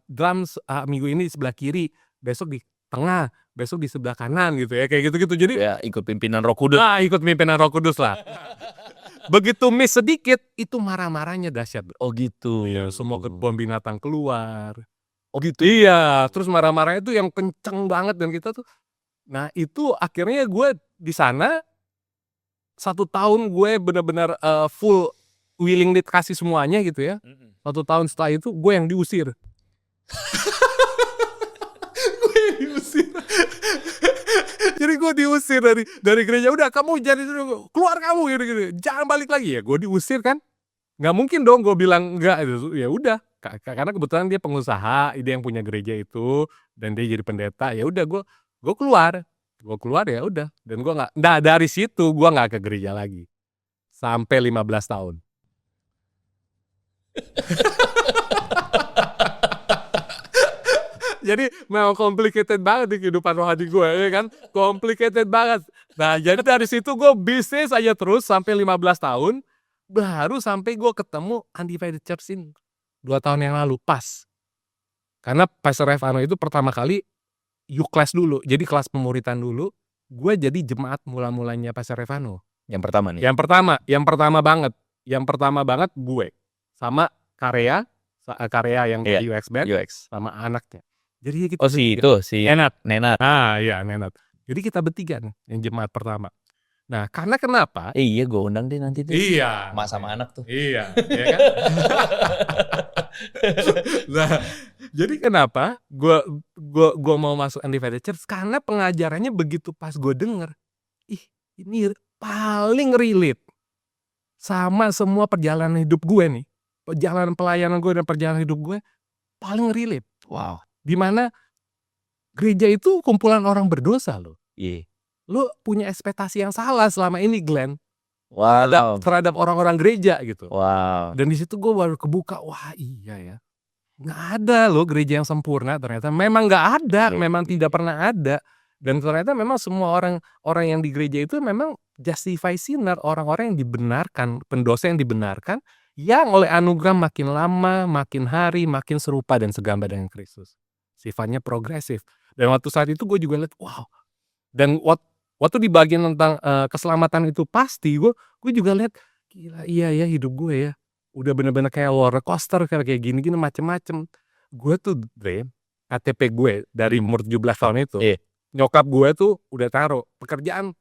drums minggu ini di sebelah kiri, besok di tengah, besok di sebelah kanan gitu ya, kayak gitu-gitu. Jadi Ya ikut pimpinan Roh Kudus. ikut pimpinan Roh Kudus lah. Begitu miss sedikit, itu marah-marahnya dahsyat. Oh gitu. Iya, semua kebun binatang keluar. Oh gitu. Iya, terus marah-marahnya tuh yang kenceng banget dan kita tuh. Nah, itu akhirnya gue di sana 1 tahun gue benar-benar full willing dikasih semuanya gitu ya. 1 tahun setelah itu gue yang diusir. Gue yang diusir. Jadi gue diusir dari gereja. Udah, kamu jadi keluar kamu gitu. Jangan balik lagi ya. Gue diusir kan. Nggak mungkin dong gue bilang enggak gitu. Ya udah. Karena kebetulan dia pengusaha, dia yang punya gereja itu dan dia jadi pendeta. Ya udah, gue keluar ya udah, dan gue nggak. Nah, dari situ gue nggak ke gereja lagi sampai 15 tahun. Jadi memang complicated banget di kehidupan rohani gue, ya kan, complicated banget. Nah, jadi dari situ gue bisnis aja terus sampai 15 tahun, baru sampai gue ketemu Undivided Church ini 2 tahun yang lalu pas. Karena Pastor Revano itu pertama kali youth class dulu, jadi kelas pemuritan dulu, gue jadi jemaat mula-mulanya Pastor Revano. Yang pertama nih. Yang pertama banget gue sama Karya yang UX Band sama anaknya. Jadi kita si Nenat. Nenat. Iya, Nenat. Jadi kita bertiga nih yang jemaat pertama. Nah, karena kenapa? Iya, gue undang deh nanti tuh. Iya. Emak sama anak tuh. Iya, ya kan? Nah, jadi kenapa gue mau masuk Undivided Church? Karena pengajarannya begitu pas gue denger, ini paling relate sama semua perjalanan hidup gue nih. Perjalanan pelayanan gue dan perjalanan hidup gue paling relate. Wow. Dimana gereja itu kumpulan orang berdosa loh. Iya. Lo punya ekspektasi yang salah selama ini, Glenn. Wow. Terhadap orang-orang gereja gitu. Wow. Dan di situ gue baru kebuka, wah iya ya, nggak ada loh gereja yang sempurna. Ternyata memang nggak ada, memang tidak pernah ada. Dan ternyata memang semua orang yang di gereja itu memang justify sinner, orang-orang yang dibenarkan, pendosa yang dibenarkan, yang oleh anugerah makin lama, makin hari, makin serupa dan segambar dengan Kristus. Sifatnya progresif. Dan waktu saat itu gue juga lihat, wow. Dan waktu di bagian tentang keselamatan itu pasti, gue juga lihat, gila, iya ya hidup gue ya udah bener-bener kayak roller coaster, kayak gini-gini macem-macem. Gue tuh KTP gue dari umur 17 tahun itu, nyokap gue tuh udah taruh pekerjaan,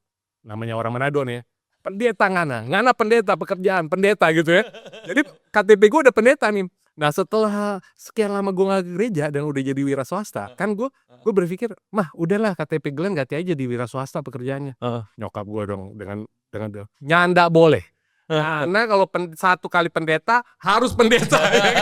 namanya orang Manado nih ya, pendeta ngana pendeta, pekerjaan pendeta gitu ya. Jadi KTP gue udah pendeta nih. Nah, setelah sekian lama gue gak ke gereja dan udah jadi wira swasta, kan gue berpikir, mah udahlah KTP Glenn ganti aja di wira swasta pekerjaannya. Nyokap gue dong dengan nyanda boleh. Karena kalau 1 kali pendeta harus pendeta. Ya kan?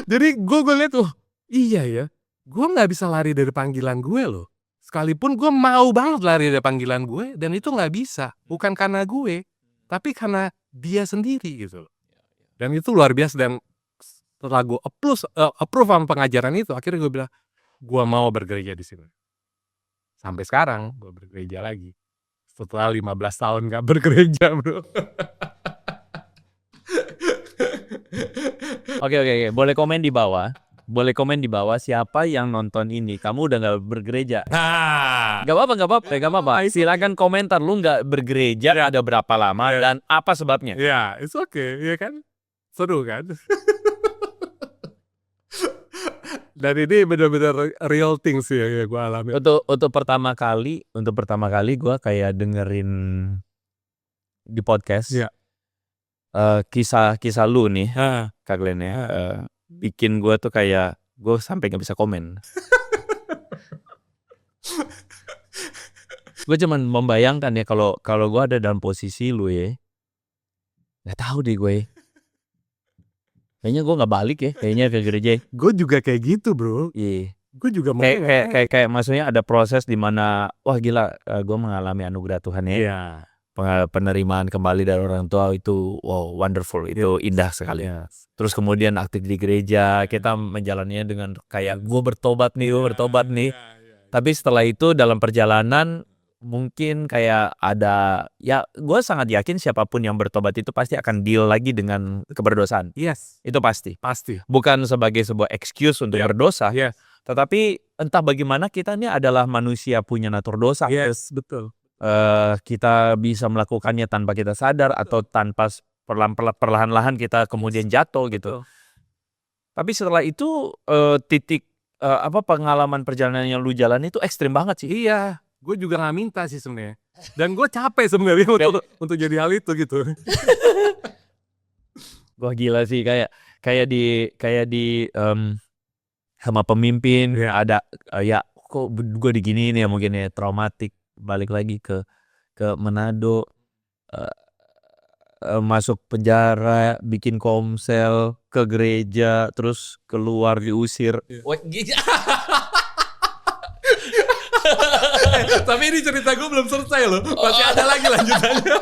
jadi gue lihat tuh, iya ya, gue nggak bisa lari dari panggilan gue loh. Sekalipun gue mau banget lari dari panggilan gue, dan itu nggak bisa. Bukan karena gue, tapi karena dia sendiri gitu loh. Dan itu luar biasa. Dan setelah gue approve sama pengajaran itu, akhirnya gue bilang, gue mau bergereja di sini. Sampai sekarang gue bergereja lagi. Setelah 15 tahun gak bergereja, bro. Oke. Boleh komen di bawah. Siapa yang nonton ini. Kamu udah gak bergereja. Nah, Gak apa-apa. Silakan komentar. Lu gak bergereja ada berapa lama dan apa sebabnya. ya, it's okay, ya kan? Seru kan? Dan ini benar-benar real things sih yang gue alami. Untuk pertama kali gue kayak dengerin di podcast. Iya. Kisah lu nih, Ah, Kak Glenn ya. Bikin gue tuh kayak gue sampai gak bisa komen. Gue cuman membayangkan ya kalau gue ada dalam posisi lu ya. Gak tahu deh gue. Kayaknya gue gak balik ya. Kayaknya ke gereja. gue juga kayak gitu, bro. Iya. Gue juga mau Kayak maksudnya ada proses di mana wah gila, gue mengalami anugerah Tuhan ya. Iya. Penerimaan kembali dari orang tua itu wow wonderful, itu indah sekali. Yes. Terus kemudian aktif di gereja, kita menjalaninya dengan kayak gue bertobat nih. Tapi setelah itu dalam perjalanan mungkin kayak ada ya, gue sangat yakin siapapun yang bertobat itu pasti akan deal lagi dengan keberdosaan. Yes. Itu pasti. Bukan sebagai sebuah excuse untuk berdosa. Yes. Tetapi entah bagaimana kita ini adalah manusia punya natur dosa. Yes, betul. Kita bisa melakukannya tanpa kita sadar atau tanpa perlahan-lahan kita kemudian jatuh gitu. Tapi setelah itu titik pengalaman perjalanan yang lu jalan itu ekstrim banget sih. Iya, gue juga nggak minta sih sebenarnya. Dan gue capek sebenarnya untuk jadi hal itu gitu. Gue gila sih kayak di sama pemimpin ada kok gue diginiin ya, mungkin ya traumatik. Balik lagi ke Manado, masuk penjara, bikin komsel, ke gereja, terus keluar diusir. Tapi ini cerita gue belum selesai loh, masih ada lagi lanjutannya.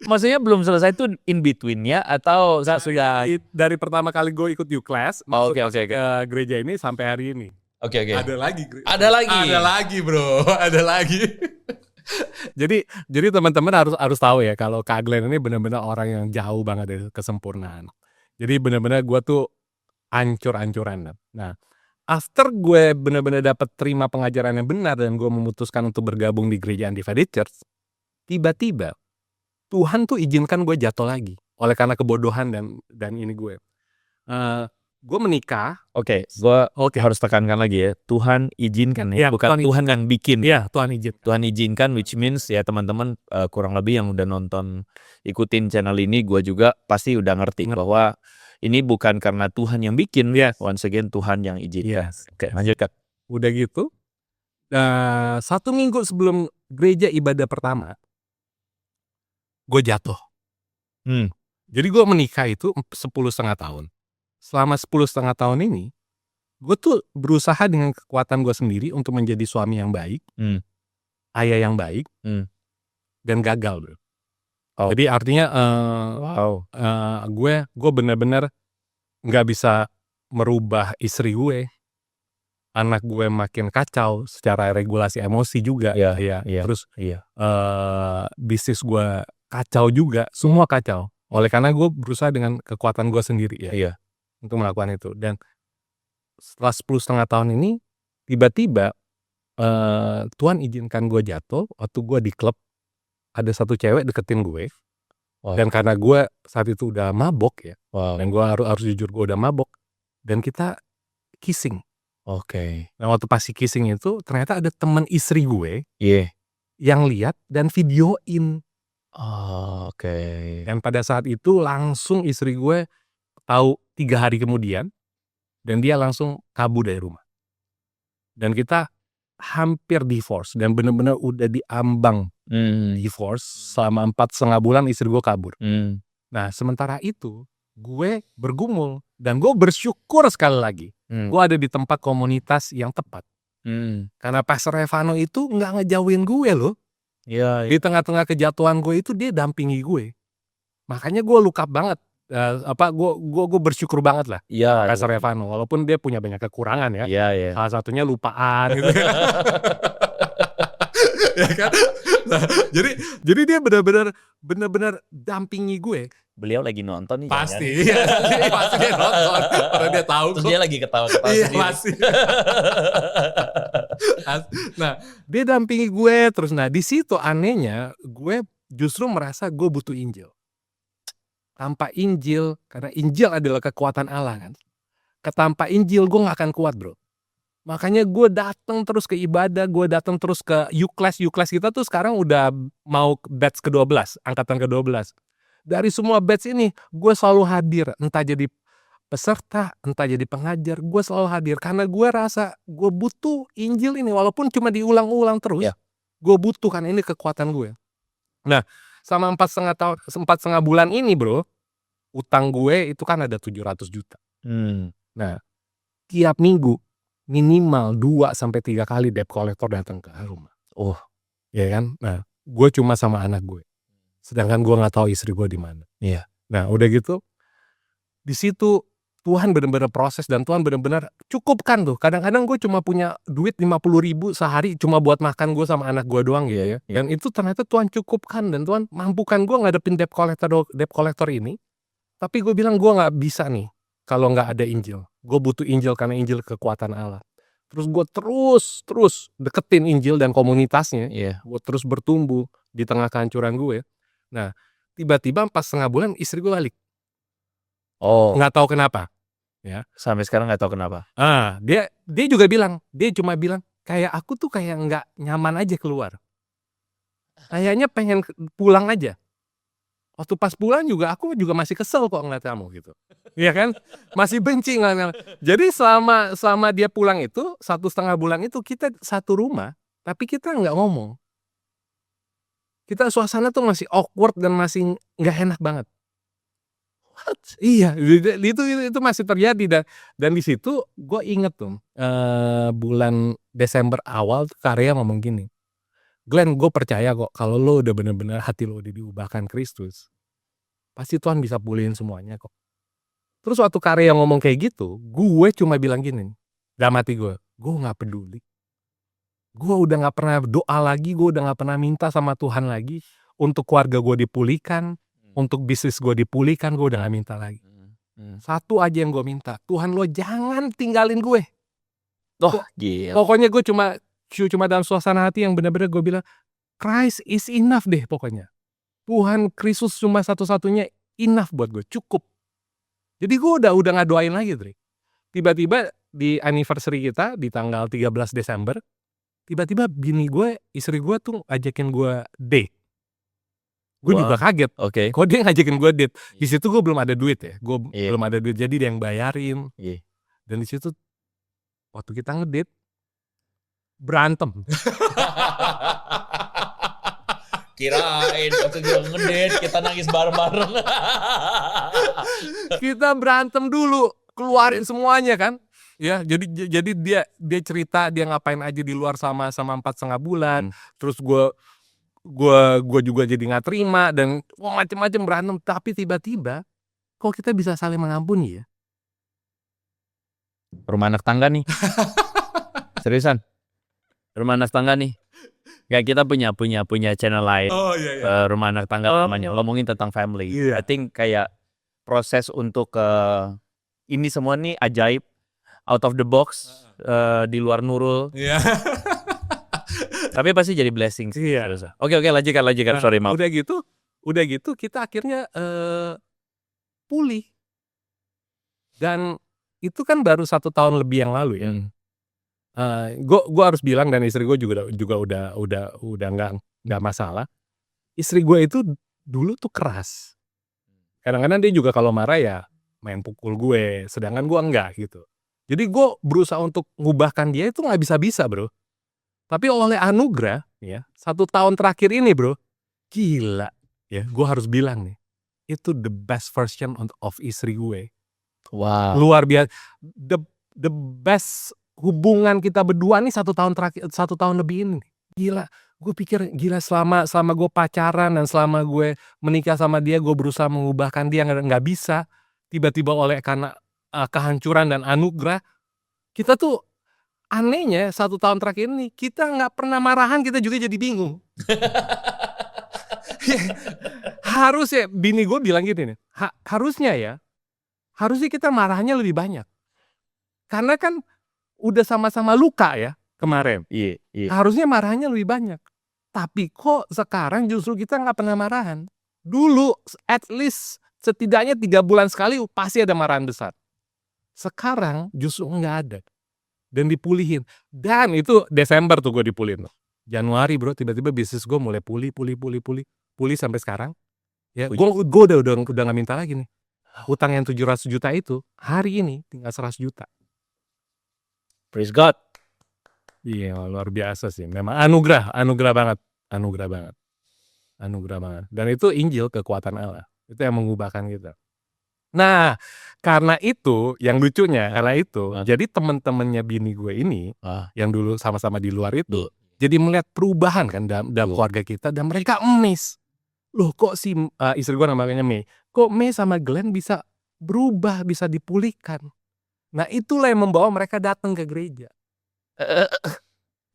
Maksudnya belum selesai tuh in between-nya atau sudah dari pertama kali gue ikut U-Class masuk Oke. ke gereja ini sampai hari ini. Oke. Ada lagi. Ada lagi, bro. Ada lagi. Jadi teman-teman harus tahu ya kalau Kak Glenn ini benar-benar orang yang jauh banget dari kesempurnaan. Jadi benar-benar gue tuh ancur-ancuran. Nah, after gue benar-benar dapat terima pengajaran yang benar dan gue memutuskan untuk bergabung di gereja Undivided Church, tiba-tiba Tuhan tuh izinkan gue jatuh lagi oleh karena kebodohan dan ini gue. Gue menikah. Oke, gue harus tekankan lagi ya. Tuhan izinkan ya, bukan Tuhan yang bikin. Iya, Tuhan izinkan, which means ya teman-teman kurang lebih yang udah ikutin channel ini, gue juga pasti udah ngerti bahwa ini bukan karena Tuhan yang bikin. Once again Tuhan yang izinkan. Oke, lanjut Kak. Udah gitu, 1 minggu sebelum gereja ibadah pertama, gue jatuh. Jadi gue menikah itu 10,5 tahun. Selama 10,5 tahun ini, gue tuh berusaha dengan kekuatan gue sendiri untuk menjadi suami yang baik, ayah yang baik, dan gagal, bro. Jadi artinya gue benar-benar nggak bisa merubah istri gue, anak gue makin kacau secara regulasi emosi juga, terus bisnis gue kacau juga, semua kacau. Oleh karena gue berusaha dengan kekuatan gue sendiri untuk melakukan itu. Dan setelah 10,5 tahun ini, tiba-tiba Tuhan izinkan gue jatuh waktu gue di klub. Ada satu cewek deketin gue. Dan karena gue saat itu udah mabok ya, dan gue harus jujur gue udah mabok, dan kita kissing. Nah waktu pas kissing itu ternyata ada teman istri gue yang lihat dan videoin. Dan pada saat itu langsung istri gue tahu 3 hari kemudian, dan dia langsung kabur dari rumah. Dan kita hampir divorce, dan benar-benar udah diambang divorce selama 4,5 bulan istri gue kabur. Nah sementara itu gue bergumul. Dan gue bersyukur sekali lagi. Gue ada di tempat komunitas yang tepat. Karena Pastor Evano itu nggak ngejauhin gue loh. Iya. Di tengah-tengah kejatuhan gue itu dia dampingi gue. Makanya gue look up banget. Gue bersyukur banget lah. Iya. Pastor Evano. Walaupun dia punya banyak kekurangan ya. Iya. Salah satunya lupaan gitu. Ya kan? Nah, jadi dia benar-benar dampingi gue. Beliau lagi nonton nih. Pasti dia nonton karena dia tahu Terus kok. dia lagi ketawa-ketawa Iya, sendiri. pasti. Nah, dia dampingi gue terus. Nah, di situ anehnya gue justru merasa gue butuh Injil. Tanpa Injil, karena Injil adalah kekuatan Allah kan. Tanpa Injil gue gak akan kuat bro. Makanya gue datang terus ke ibadah, gue datang terus ke U-Class kita tuh sekarang udah mau batch ke-12, angkatan ke-12. Dari semua batch ini, gue selalu hadir, entah jadi peserta, entah jadi pengajar, gue selalu hadir. Karena gue rasa gue butuh Injil ini, walaupun cuma diulang-ulang terus, gue butuh, karena ini kekuatan gue. Nah, sama 4,5 bulan ini bro, utang gue itu kan ada 700 juta. Nah, tiap minggu, minimal 2-3 kali debt collector datang ke rumah. Ya kan? Nah, gue cuma sama anak gue. Sedangkan gue nggak tahu istri gue di mana. Iya. Nah, udah gitu, di situ Tuhan benar-benar proses dan Tuhan benar-benar cukupkan tuh. Kadang-kadang gue cuma punya duit 50.000 sehari cuma buat makan gue sama anak gue doang gitu ya. Dan itu ternyata Tuhan cukupkan dan Tuhan mampukan gue ngadepin debt collector ini. Tapi gue bilang gue nggak bisa nih kalau nggak ada Injil. Gue butuh Injil karena Injil kekuatan Allah. Terus gue terus deketin Injil dan komunitasnya. Gue terus bertumbuh di tengah kehancuran gue. Nah, tiba-tiba 4,5 bulan istri gue balik. Nggak tahu kenapa. Ya. Sampai sekarang nggak tahu kenapa. Dia juga bilang, dia cuma bilang kayak aku tuh kayak nggak nyaman aja keluar. Kayaknya pengen pulang aja. Waktu pas pulang juga aku juga masih kesel kok ngeliat kamu gitu. Iya kan? Masih benci ngeliat. Jadi selama dia pulang itu 1,5 bulan itu kita satu rumah, tapi kita nggak ngomong. Kita suasana tuh masih awkward dan masih nggak enak banget. What? Iya, itu masih terjadi dan di situ gue inget tuh bulan Desember awal tuh Karya ngomong gini. Glenn, gue percaya kok kalau lo udah bener-bener hati lo udah diubahkan Kristus, pasti Tuhan bisa pulihin semuanya kok. Terus waktu Karya ngomong kayak gitu, gue cuma bilang gini, dalam hati gue gak peduli. Gue udah gak pernah doa lagi, gue udah gak pernah minta sama Tuhan lagi untuk keluarga gue dipulihkan, untuk bisnis gue dipulihkan, gue udah gak minta lagi. Satu aja yang gue minta, Tuhan lo jangan tinggalin gue. Gila. Pokoknya gue cuma dalam suasana hati yang benar-benar gue bilang Christ is enough deh pokoknya. Tuhan Kristus cuma satu-satunya enough buat gue, cukup. Jadi gue udah gak doain lagi, Dri. Tiba-tiba di anniversary kita di tanggal 13 Desember, tiba-tiba bini gue, istri gue tuh ajakin gue date. Gue juga kaget. Kok dia ngajakin gue date? Di situ gue belum ada duit ya. Gue belum ada duit, jadi dia yang bayarin. Dan di situ waktu kita ngedate berantem. Kirain waktu dia ngedate kita nangis bareng-bareng. Kita berantem dulu, keluarin semuanya kan. Ya, jadi dia cerita dia ngapain aja di luar sama 4,5 bulan. Terus gue juga jadi nggak terima dan macem-macem berantem. Tapi tiba-tiba kok kita bisa saling mengampuni ya? Rumah anak tangga nih. Seriusan? Rumah anak tangga nih. Kayak kita punya channel lain. Rumah anak tangga namanya, ngomongin tentang family. I think kayak proses untuk ini semua nih ajaib, out of the box, di luar Nurul. Tapi pasti jadi blessing. Oke, lanjutkan. Sorry, maaf. Udah gitu kita akhirnya pulih. Dan itu kan baru 1 tahun lebih yang lalu ya. Gue harus bilang dan istri gue juga udah nggak masalah. Istri gue itu dulu tuh keras. Kadang-kadang dia juga kalau marah ya main pukul gue, sedangkan gue enggak gitu. Jadi gue berusaha untuk ngubahkan dia itu nggak bisa bro. Tapi oleh anugerah ya 1 tahun terakhir ini bro, gila ya gue harus bilang nih, itu the best version of istri gue. Wow. Luar biasa. The best hubungan kita berdua nih 1 tahun terakhir, 1 tahun lebih ini. Gila, gue pikir gila selama gue pacaran dan selama gue menikah sama dia, gue berusaha mengubahkan dia, nggak bisa. Tiba-tiba karena kehancuran dan anugerah, kita tuh anehnya 1 tahun terakhir ini kita nggak pernah marahan, kita juga jadi bingung. Harusnya bini gue bilang gini nih, harusnya kita marahnya lebih banyak. Karena kan udah sama-sama luka ya kemarin. Iya. Harusnya marahnya lebih banyak. Tapi kok sekarang justru kita nggak pernah marahan. Dulu at least setidaknya 3 bulan sekali pasti ada marahan besar. Sekarang justru nggak ada. Dan dipulihin. Dan itu Desember tuh gue dipulihin. Januari bro, tiba-tiba bisnis gue mulai pulih sampai sekarang. Ya, gue udah nggak minta lagi nih. Utang yang 700 juta itu hari ini tinggal 100 juta. Praise God. Iya, luar biasa sih. Memang anugerah banget. Dan itu Injil, kekuatan Allah. Itu yang mengubahkan kita. Nah, karena itu yang lucunya, jadi teman-temannya bini gue ini yang dulu sama-sama di luar itu, jadi melihat perubahan kan dalam keluarga kita, dan mereka emis. Loh kok si istri gue namanya Mei, kok Mei sama Glenn bisa berubah, bisa dipulihkan. Nah itulah yang membawa mereka datang ke gereja.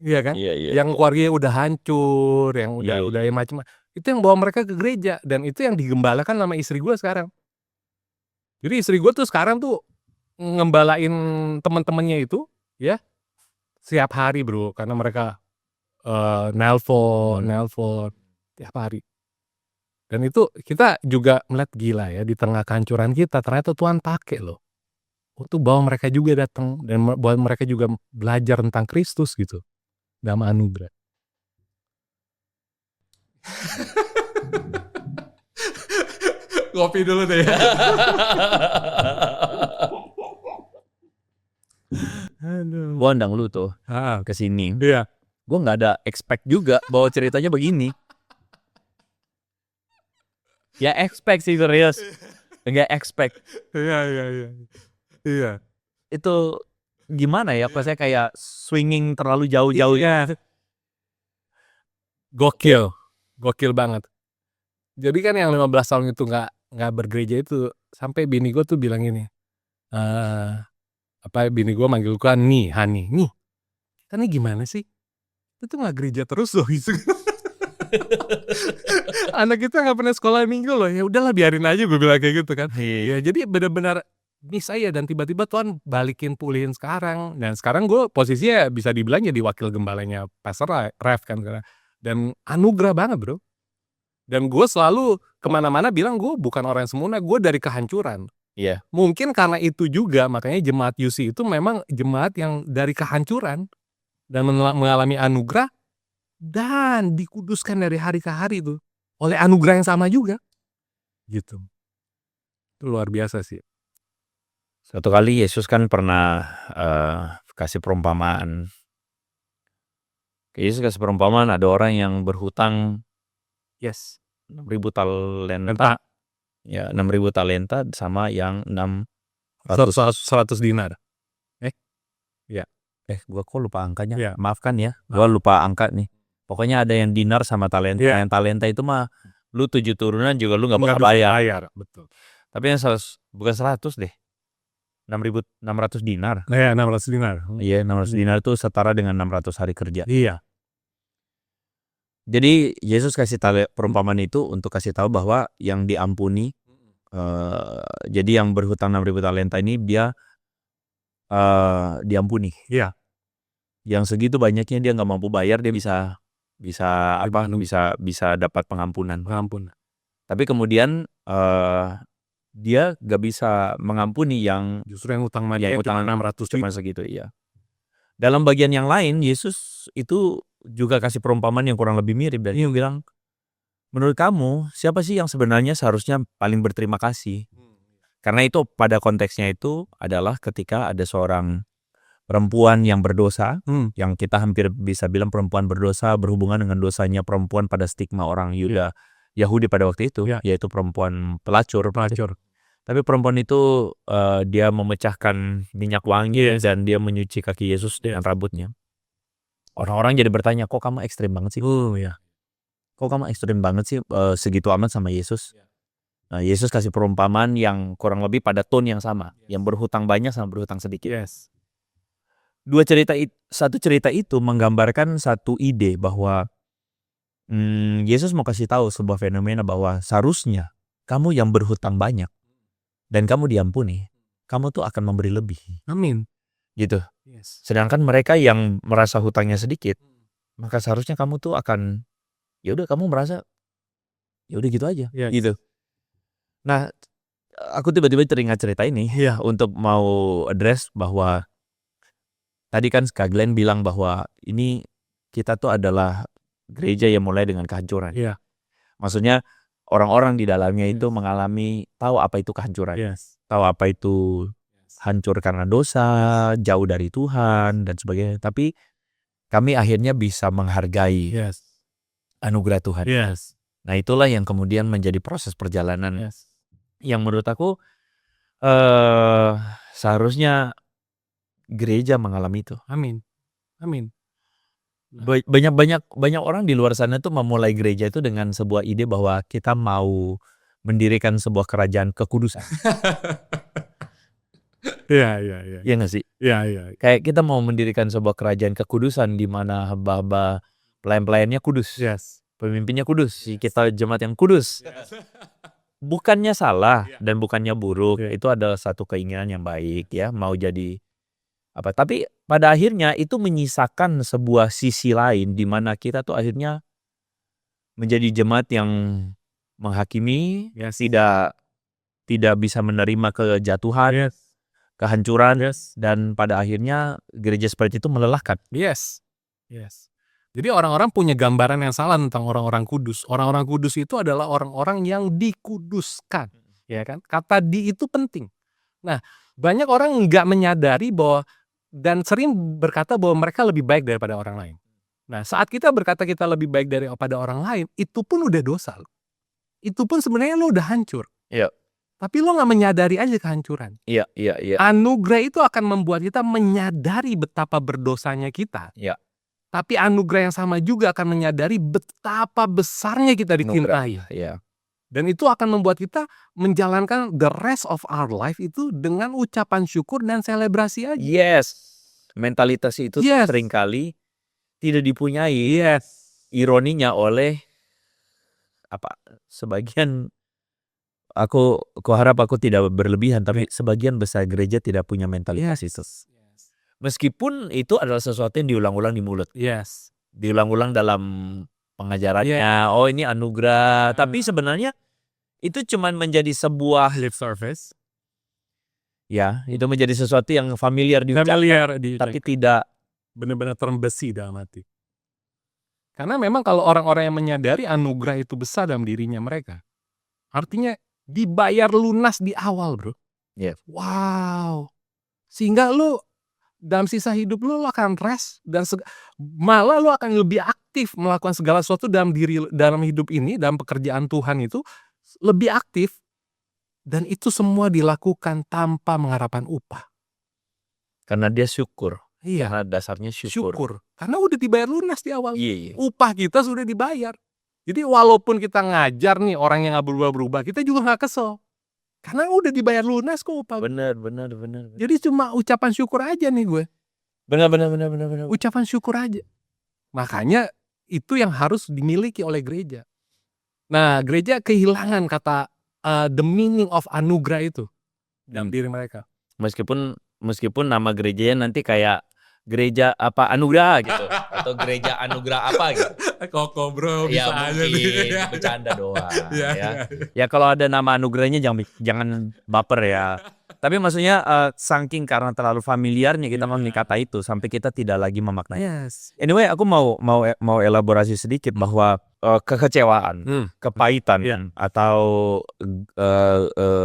Iya kan? Yang keluarganya udah hancur, yang udah macam-macam. Itu yang bawa mereka ke gereja, dan itu yang digembalakan sama istri gue sekarang. Jadi istri gue tuh sekarang tuh ngembalain teman-temannya itu ya setiap hari bro, karena mereka nelpon tiap hari. Dan itu kita juga melihat gila ya, di tengah kehancuran kita ternyata Tuhan pakai loh untuk bawa mereka juga datang dan buat mereka juga belajar tentang Kristus gitu dalam anugerah. Ngopi dulu deh. Aduh. Gua undang lu tuh ke sini. Iya. Gua nggak ada expect juga bahwa ceritanya begini. Ya expect sih serius. Enggak expect. Iya. Itu gimana ya? Pas saya kayak swinging terlalu jauh-jauh. Iya. Gokil banget. Jadi kan yang 15 tahun itu nggak bergereja itu, sampai bini gue tuh bilang gini, bini gue manggil gue Hani, kita nih gimana sih? Itu nggak gereja terus loh gitu. Anak kita nggak pernah sekolah minggu loh, ya udahlah biarin aja, gue bilang kayak gitu kan. Ya jadi benar-benar miss aja, dan tiba-tiba Tuhan balikin pulihin sekarang. Dan sekarang gue posisinya bisa dibilang jadi wakil gembalanya Pastor Ref kan, dan anugerah banget bro. Dan gue selalu kemana-mana bilang gue bukan orang yang sempurna, gue dari kehancuran. Iya. Mungkin karena itu juga makanya jemaat UC itu memang jemaat yang dari kehancuran dan mengalami anugerah dan dikuduskan dari hari ke hari itu oleh anugerah yang sama juga. Gitu. Itu luar biasa sih. Suatu kali Yesus kan pernah kasih perumpamaan. Yesus kasih perumpamaan, ada orang yang berhutang 6.000 talenta. Ya, 6.000 talenta sama yang 100 dinar. Gua kok lupa angkanya. Ya. Maafkan ya, gua lupa angka nih. Pokoknya ada yang dinar sama talenta. Ya. Yang talenta itu mah lu 7 turunan juga lu nggak bakal bayar. Betul. Tapi yang 100, bukan 100 deh. 600 dinar. Iya, 600 dinar. Iya, 600 dinar itu setara dengan 600 hari kerja. Iya. Jadi Yesus kasih perumpamaan itu untuk kasih tahu bahwa yang diampuni, jadi yang berhutang 6.000 talenta ini dia diampuni. Iya. Yang segitu banyaknya dia nggak mampu bayar, dia bisa dapat pengampunan. Tapi kemudian dia gak bisa mengampuni yang justru yang utang 600 cuma segitu. Iya. Dalam bagian yang lain Yesus itu juga kasih perumpamaan yang kurang lebih mirip, dan dia bilang, menurut kamu siapa sih yang sebenarnya seharusnya paling berterima kasih? Karena itu pada konteksnya itu adalah ketika ada seorang perempuan yang berdosa, yang kita hampir bisa bilang perempuan berdosa berhubungan dengan dosanya perempuan pada stigma orang Yuda Yahudi pada waktu itu, Ya. yaitu perempuan pelacur. Pelacur. Tapi perempuan itu dia memecahkan minyak wangi Yes. dan dia menyuci kaki Yesus dengan rambutnya. Orang-orang jadi bertanya, kok kamu ekstrim banget sih? Ya. Kok kamu ekstrim banget sih segitu amat sama Yesus? Ya. Nah, Yesus kasih perumpamaan yang kurang lebih pada tone yang sama, yang berhutang banyak sama berhutang sedikit. Yes. Satu cerita itu menggambarkan satu ide bahwa Yesus mau kasih tahu sebuah fenomena bahwa seharusnya kamu yang berhutang banyak dan kamu diampuni, kamu tuh akan memberi lebih, Amin. gitu. Yes. Sedangkan mereka yang merasa hutangnya sedikit, maka seharusnya kamu tuh akan, ya udah kamu merasa, ya udah gitu aja, Yes. gitu. Nah, aku tiba-tiba teringat cerita ini ya untuk mau address bahwa tadi kan Kak Glenn bilang bahwa ini kita tuh adalah gereja yang mulai dengan kehancuran. Iya. Maksudnya orang-orang di dalamnya itu Yes. mengalami tahu apa itu kehancuran, Yes. tahu apa itu hancur karena dosa, jauh dari Tuhan dan sebagainya. Tapi kami akhirnya bisa menghargai Yes. anugerah Tuhan. Yes. Nah, itulah yang kemudian menjadi proses perjalanan Yes. yang menurut aku seharusnya gereja mengalami itu. Amin. Amin. Banyak orang di luar sana tuh memulai gereja itu dengan sebuah ide bahwa kita mau mendirikan sebuah kerajaan kekudusan. Iya. Iya nggak sih? Iya. Kayak kita mau mendirikan sebuah kerajaan kekudusan di mana hamba-hamba pelayan-pelayannya kudus, Yes. pemimpinnya kudus, kita jemaat yang kudus. Bukannya salah Iya. dan bukannya buruk, Iya. itu adalah satu keinginan yang baik ya, mau jadi apa. Tapi pada akhirnya itu menyisakan sebuah sisi lain di mana kita tuh akhirnya menjadi jemaat yang menghakimi, Yes. tidak bisa menerima kejatuhan, Yes. kehancuran, Yes. dan pada akhirnya gereja seperti itu melelahkan. Yes. Jadi orang-orang punya gambaran yang salah tentang orang-orang kudus. Orang-orang kudus itu adalah orang-orang yang dikuduskan, ya kan? Kata di itu penting. Nah, banyak orang nggak menyadari bahwa dan sering berkata bahwa mereka lebih baik daripada orang lain. Nah, saat kita berkata kita lebih baik daripada orang lain, itu pun udah dosa. Itu pun sebenarnya lo udah hancur. Iya. Tapi lo nggak menyadari aja kehancuran. Iya. Anugerah itu akan membuat kita menyadari betapa berdosanya kita. Iya. Tapi anugerah yang sama juga akan menyadari betapa besarnya kita dicintai. Iya. Dan itu akan membuat kita menjalankan the rest of our life itu dengan ucapan syukur dan selebrasi aja. Yes. Mentalitas itu Yes. seringkali tidak dipunyai. Yes. Ironinya oleh sebagian, aku harap aku tidak berlebihan, tapi sebagian besar gereja tidak punya mentalitas itu. Meskipun itu adalah sesuatu yang diulang-ulang di mulut. Yes. Diulang-ulang dalam pengajarannya. Oh, ini anugerah. Tapi sebenarnya itu cuman menjadi sebuah Lip service. ya, itu menjadi sesuatu yang familiar tapi tidak benar-benar terembesi dalam hati. Karena memang kalau orang-orang yang menyadari anugerah itu besar dalam dirinya mereka, artinya dibayar lunas di awal, bro. Yes. Wow. Sehingga lu dalam sisa hidup lu akan rest dan malah lu akan lebih aktif melakukan segala sesuatu dalam hidup ini, dalam pekerjaan Tuhan itu lebih aktif, dan itu semua dilakukan tanpa mengharapkan upah. Karena dia syukur. Iya. Karena dasarnya syukur. Karena udah dibayar lunas di awal. Iya. Upah kita sudah dibayar. Jadi walaupun kita ngajar nih orang yang nggak berubah-berubah, kita juga nggak kesel. Karena udah dibayar lunas kok upah. Benar. Jadi cuma ucapan syukur aja nih gue. Benar. Ucapan syukur aja. Makanya itu yang harus dimiliki oleh gereja. Nah, gereja kehilangan kata the meaning of anugerah itu dalam diri mereka. Meskipun nama gerejanya nanti kayak gereja apa anugerah gitu atau gereja anugerah apa gitu. Koko bro, Ya bisa aja mungkin nih. bercanda doang Ya. Ya kalau ada nama anugerahnya jangan baper ya. Tapi maksudnya saking karena terlalu familiarnya kita memiliki kata itu sampai kita tidak lagi memaknai. Yes. Anyway, aku mau elaborasi sedikit bahwa kekecewaan, kepahitan atau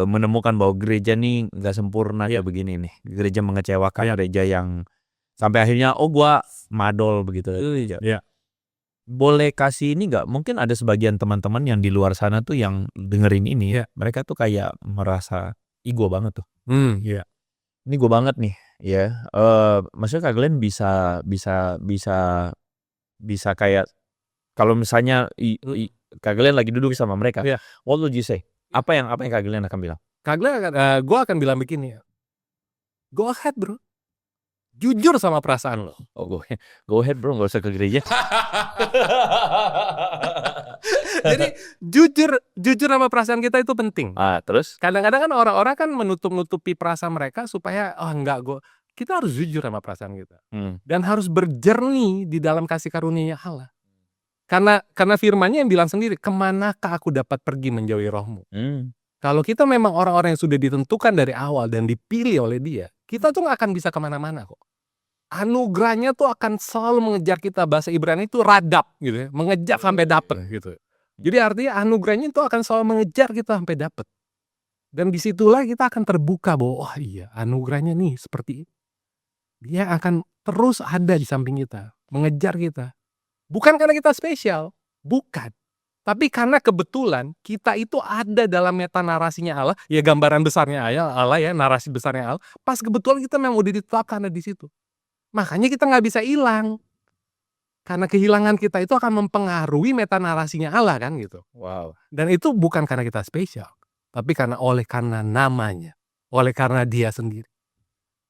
menemukan bahwa gereja nih nggak sempurna kayak begini nih. Gereja mengecewakan, gereja yang sampai akhirnya gua madol begitu. Iya. boleh kasih ini nggak? Mungkin ada sebagian teman-teman yang di luar sana tuh yang dengerin ini, Iya. mereka tuh kayak merasa ego banget tuh. Iya. Ini gue banget nih, ya. Maksudnya Kak Glenn bisa kayak kalau misalnya Kak Glenn lagi duduk sama mereka, Iya. what would you say? Apa yang Kak Glenn akan bilang? Gue akan bilang begini ya. Go ahead bro. Jujur sama perasaan lo. Oh, go ahead bro, nggak usah ke gereja. Jadi jujur sama perasaan kita itu penting. Terus? Kadang-kadang kan orang-orang kan menutup-nutupi perasaan mereka supaya enggak kita harus jujur sama perasaan kita. Dan harus berjernih di dalam kasih karunia Allah. Karena firman-Nya yang bilang sendiri, kemanakah aku dapat pergi menjauhi rohmu? Kalau kita memang orang-orang yang sudah ditentukan dari awal dan dipilih oleh Dia, kita tuh gak akan bisa kemana-mana kok. Anugerahnya tuh akan selalu mengejar kita. Bahasa Ibrani itu radap gitu ya, mengejar sampai dapet gitu. Jadi artinya anugerahnya itu akan selalu mengejar kita sampai dapet. Dan disitulah kita akan terbuka bahwa oh iya anugerahnya nih seperti ini. Dia akan terus ada di samping kita, mengejar kita. Bukan karena kita spesial, bukan. Tapi karena kebetulan kita itu ada dalam meta narasinya Allah, ya gambaran besarnya Allah ya, narasi besarnya Allah. Pas kebetulan kita memang udah ditetapkan ada di situ. Makanya kita nggak bisa hilang. Karena kehilangan kita itu akan mempengaruhi meta narasinya Allah kan gitu. Wow. Dan itu bukan karena kita spesial, tapi karena namanya, oleh karena Dia sendiri.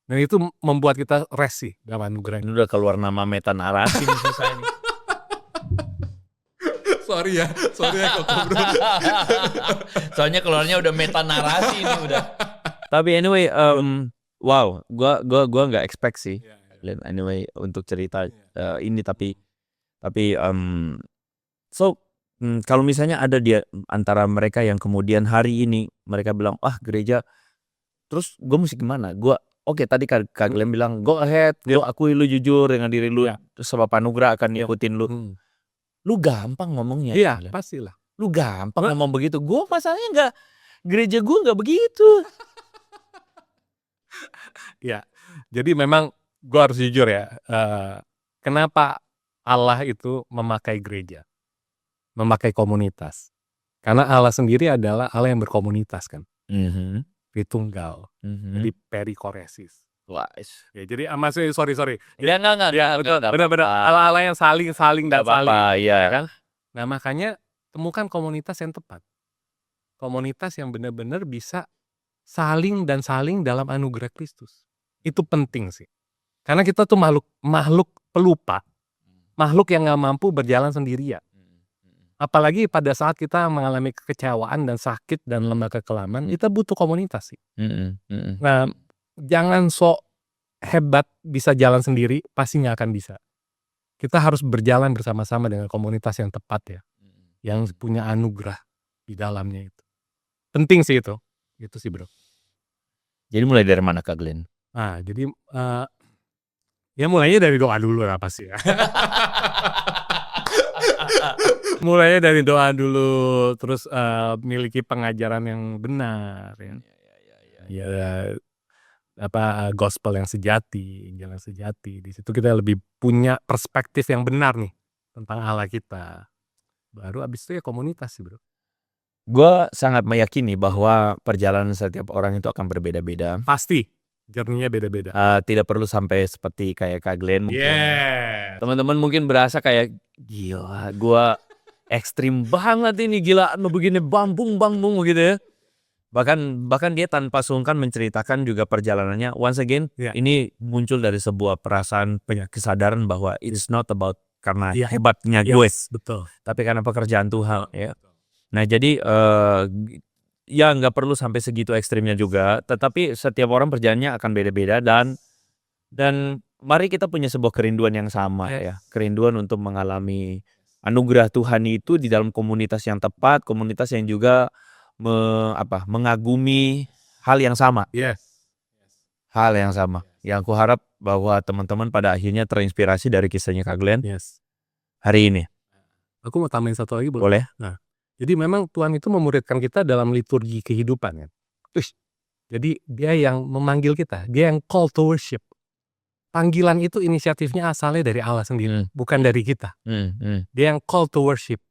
Dan itu membuat kita rest sih dalam anugerah. Ini udah keluar nama meta narasi nih susah ini. Sorry ya Koko bro. Soalnya keluarnya udah meta narasi ini udah. Tapi anyway, wow, gua nggak expect sih. Anyway untuk cerita ini tapi kalau misalnya ada dia antara mereka yang kemudian hari ini mereka bilang gereja, terus gue mesti gimana? Oke, tadi Kak Glenn bilang go ahead, lu akui lu jujur dengan diri lu, terus sebab anugerah akan ngikutin lu. Lu gampang ngomongnya. Iya, pastilah. Lu gampang ngomong begitu. Gue masalahnya nggak, gereja gue nggak begitu. Ya, jadi memang gue harus jujur ya. Kenapa Allah itu memakai gereja, memakai komunitas? Karena Allah sendiri adalah Allah yang berkomunitas kan. Tritunggal. Jadi perikoresis. Ya, jadi maksudnya sorry. Ya enggak. Ya benar. Allah yang saling dan saling. Iya kan. Nah makanya temukan komunitas yang tepat. Komunitas yang benar-benar bisa saling dalam anugerah Kristus. Itu penting sih. Karena kita tuh makhluk pelupa. Makhluk yang gak mampu berjalan sendirian. Apalagi pada saat kita mengalami kekecewaan dan sakit dan lemah kekelaman, kita butuh komunitas sih. Nah, jangan sok hebat bisa jalan sendiri, pasti nggak akan bisa. Kita harus berjalan bersama-sama dengan komunitas yang tepat ya, yang punya anugerah di dalamnya itu. Penting sih itu sih bro. Jadi mulai dari mana Kak Glenn? Jadi ya mulainya dari doa dulu lah pasti ya. Mulainya dari doa dulu, terus miliki pengajaran yang benar ya. Ya gospel yang sejati, Injil yang sejati. Di situ kita lebih punya perspektif yang benar nih tentang Allah kita. Baru abis itu ya komunitas sih bro. Gue sangat meyakini bahwa perjalanan setiap orang itu akan berbeda-beda. Pasti, journey-nya beda-beda. Tidak perlu sampai seperti kayak Kak Glenn. Teman-teman mungkin berasa kayak gila, gue ekstrim banget ini, gila begini bambung gitu ya. Bahkan dia tanpa sungkan menceritakan juga perjalanannya. Once again, ini muncul dari sebuah perasaan kesadaran bahwa it's not about karena hebatnya gue, betul. tapi karena pekerjaan Tuhan. Ya. Nah jadi ya nggak perlu sampai segitu ekstrimnya juga. Tetapi setiap orang perjalanannya akan beda-beda dan mari kita punya sebuah kerinduan yang sama ya, kerinduan untuk mengalami anugerah Tuhan itu di dalam komunitas yang tepat, komunitas yang juga mengagumi hal yang sama. Hal yang sama. Yang aku harap bahwa teman-teman pada akhirnya terinspirasi dari kisahnya Kak Glenn hari ini. Aku mau tambahin satu lagi boleh? Nah, jadi memang Tuhan itu memuridkan kita dalam liturgi kehidupan kan. Jadi dia yang memanggil kita, dia yang call to worship. panggilan itu inisiatifnya asalnya dari Allah sendiri, bukan dari kita. Dia yang call to worship.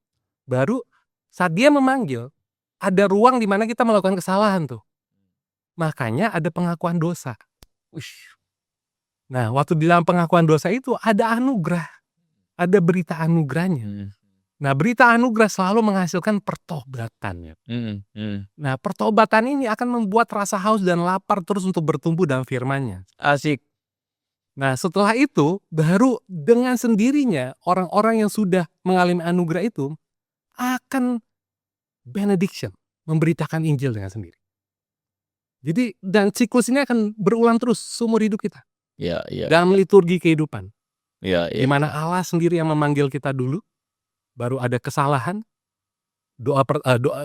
Baru saat dia memanggil, ada ruang di mana kita melakukan kesalahan tuh. Makanya ada pengakuan dosa. Ush. Nah, waktu di dalam pengakuan dosa itu ada anugerah. Ada berita anugerahnya. Nah, berita anugerah selalu menghasilkan pertobatan. Ya. Nah, pertobatan ini akan membuat rasa haus dan lapar terus untuk bertumbuh dalam firman-Nya. Asik. Nah, setelah itu baru dengan sendirinya orang-orang yang sudah mengalami anugerah itu akan benediction, memberitakan Injil dengan sendiri. Jadi dan siklus ini akan berulang terus seumur hidup kita. Ya, Dalam liturgi kehidupan. ya. Di mana Allah sendiri yang memanggil kita dulu, baru ada kesalahan, doa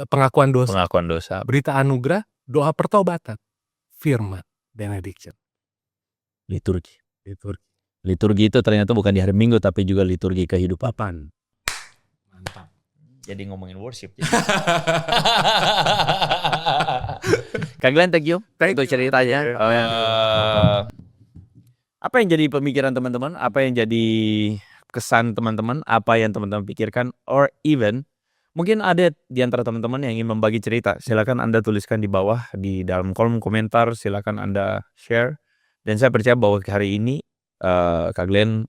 pengakuan dosa, berita anugerah, doa pertobatan, firman, benediction. Liturgi itu ternyata bukan di hari Minggu tapi juga liturgi kehidupan. Mantap. Jadi ngomongin worship. Kak Glenn, thank you untuk ceritanya. Apa yang jadi pemikiran teman-teman? Apa yang jadi kesan teman-teman? Apa yang teman-teman pikirkan? Or even mungkin ada di antara teman-teman yang ingin membagi cerita. Silakan Anda tuliskan di bawah di dalam kolom komentar. Silakan Anda share. Dan saya percaya bahwa hari ini Kak Glenn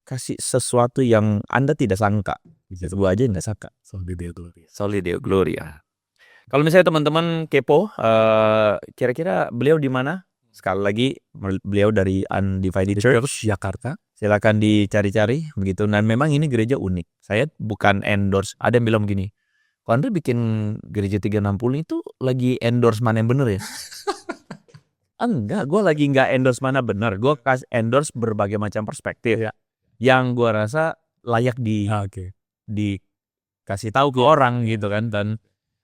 kasih sesuatu yang Anda tidak sangka. Sebuah aja nggak sangka. Soli Deo Gloria. Kalau misalnya teman-teman kepo, kira-kira beliau di mana? Sekali lagi, beliau dari Undivided Church Jakarta. Silakan dicari-cari begitu. Dan memang ini gereja unik. Saya bukan endorse. Ada yang bilang begini, kalau Anda bikin gereja 360 itu lagi endorse mana yang bener ya? Enggak, gue lagi nggak endorse mana benar. Gue endorse berbagai macam perspektif yang gue rasa layak dikasih tahu ke orang gitu kan. Dan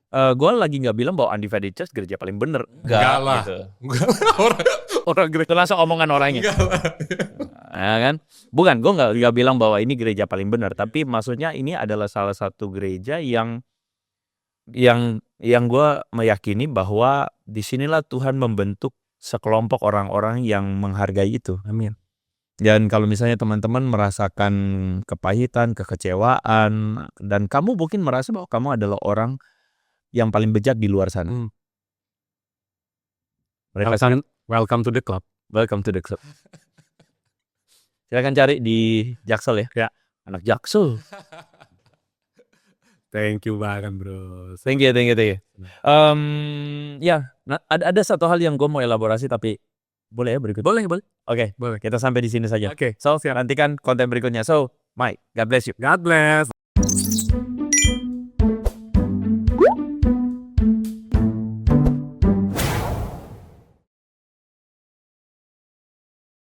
gue lagi nggak bilang bahwa Undivided Church gereja paling bener. Enggak lah. Gitu. Orang gereja. Itu langsung omongan orangnya. Ya kan? Bukan, gue nggak bilang bahwa ini gereja paling benar. Tapi maksudnya ini adalah salah satu gereja yang gue meyakini bahwa disinilah Tuhan membentuk sekelompok orang-orang yang menghargai itu. Amin. Dan kalau misalnya teman-teman merasakan kepahitan, kekecewaan, dan kamu mungkin merasa bahwa kamu adalah orang yang paling bejat di luar sana. Welcome to the club. Welcome to the club. Silakan cari di Jaksel ya. Anak Jaksel. Thank you banget bro. Thank you. Nah, ada satu hal yang gue mau elaborasi tapi boleh ya berikut? Boleh. Oke, kita sampai di sini saja. Oke. So, nantikan konten berikutnya. So, Mike, God bless you. God bless.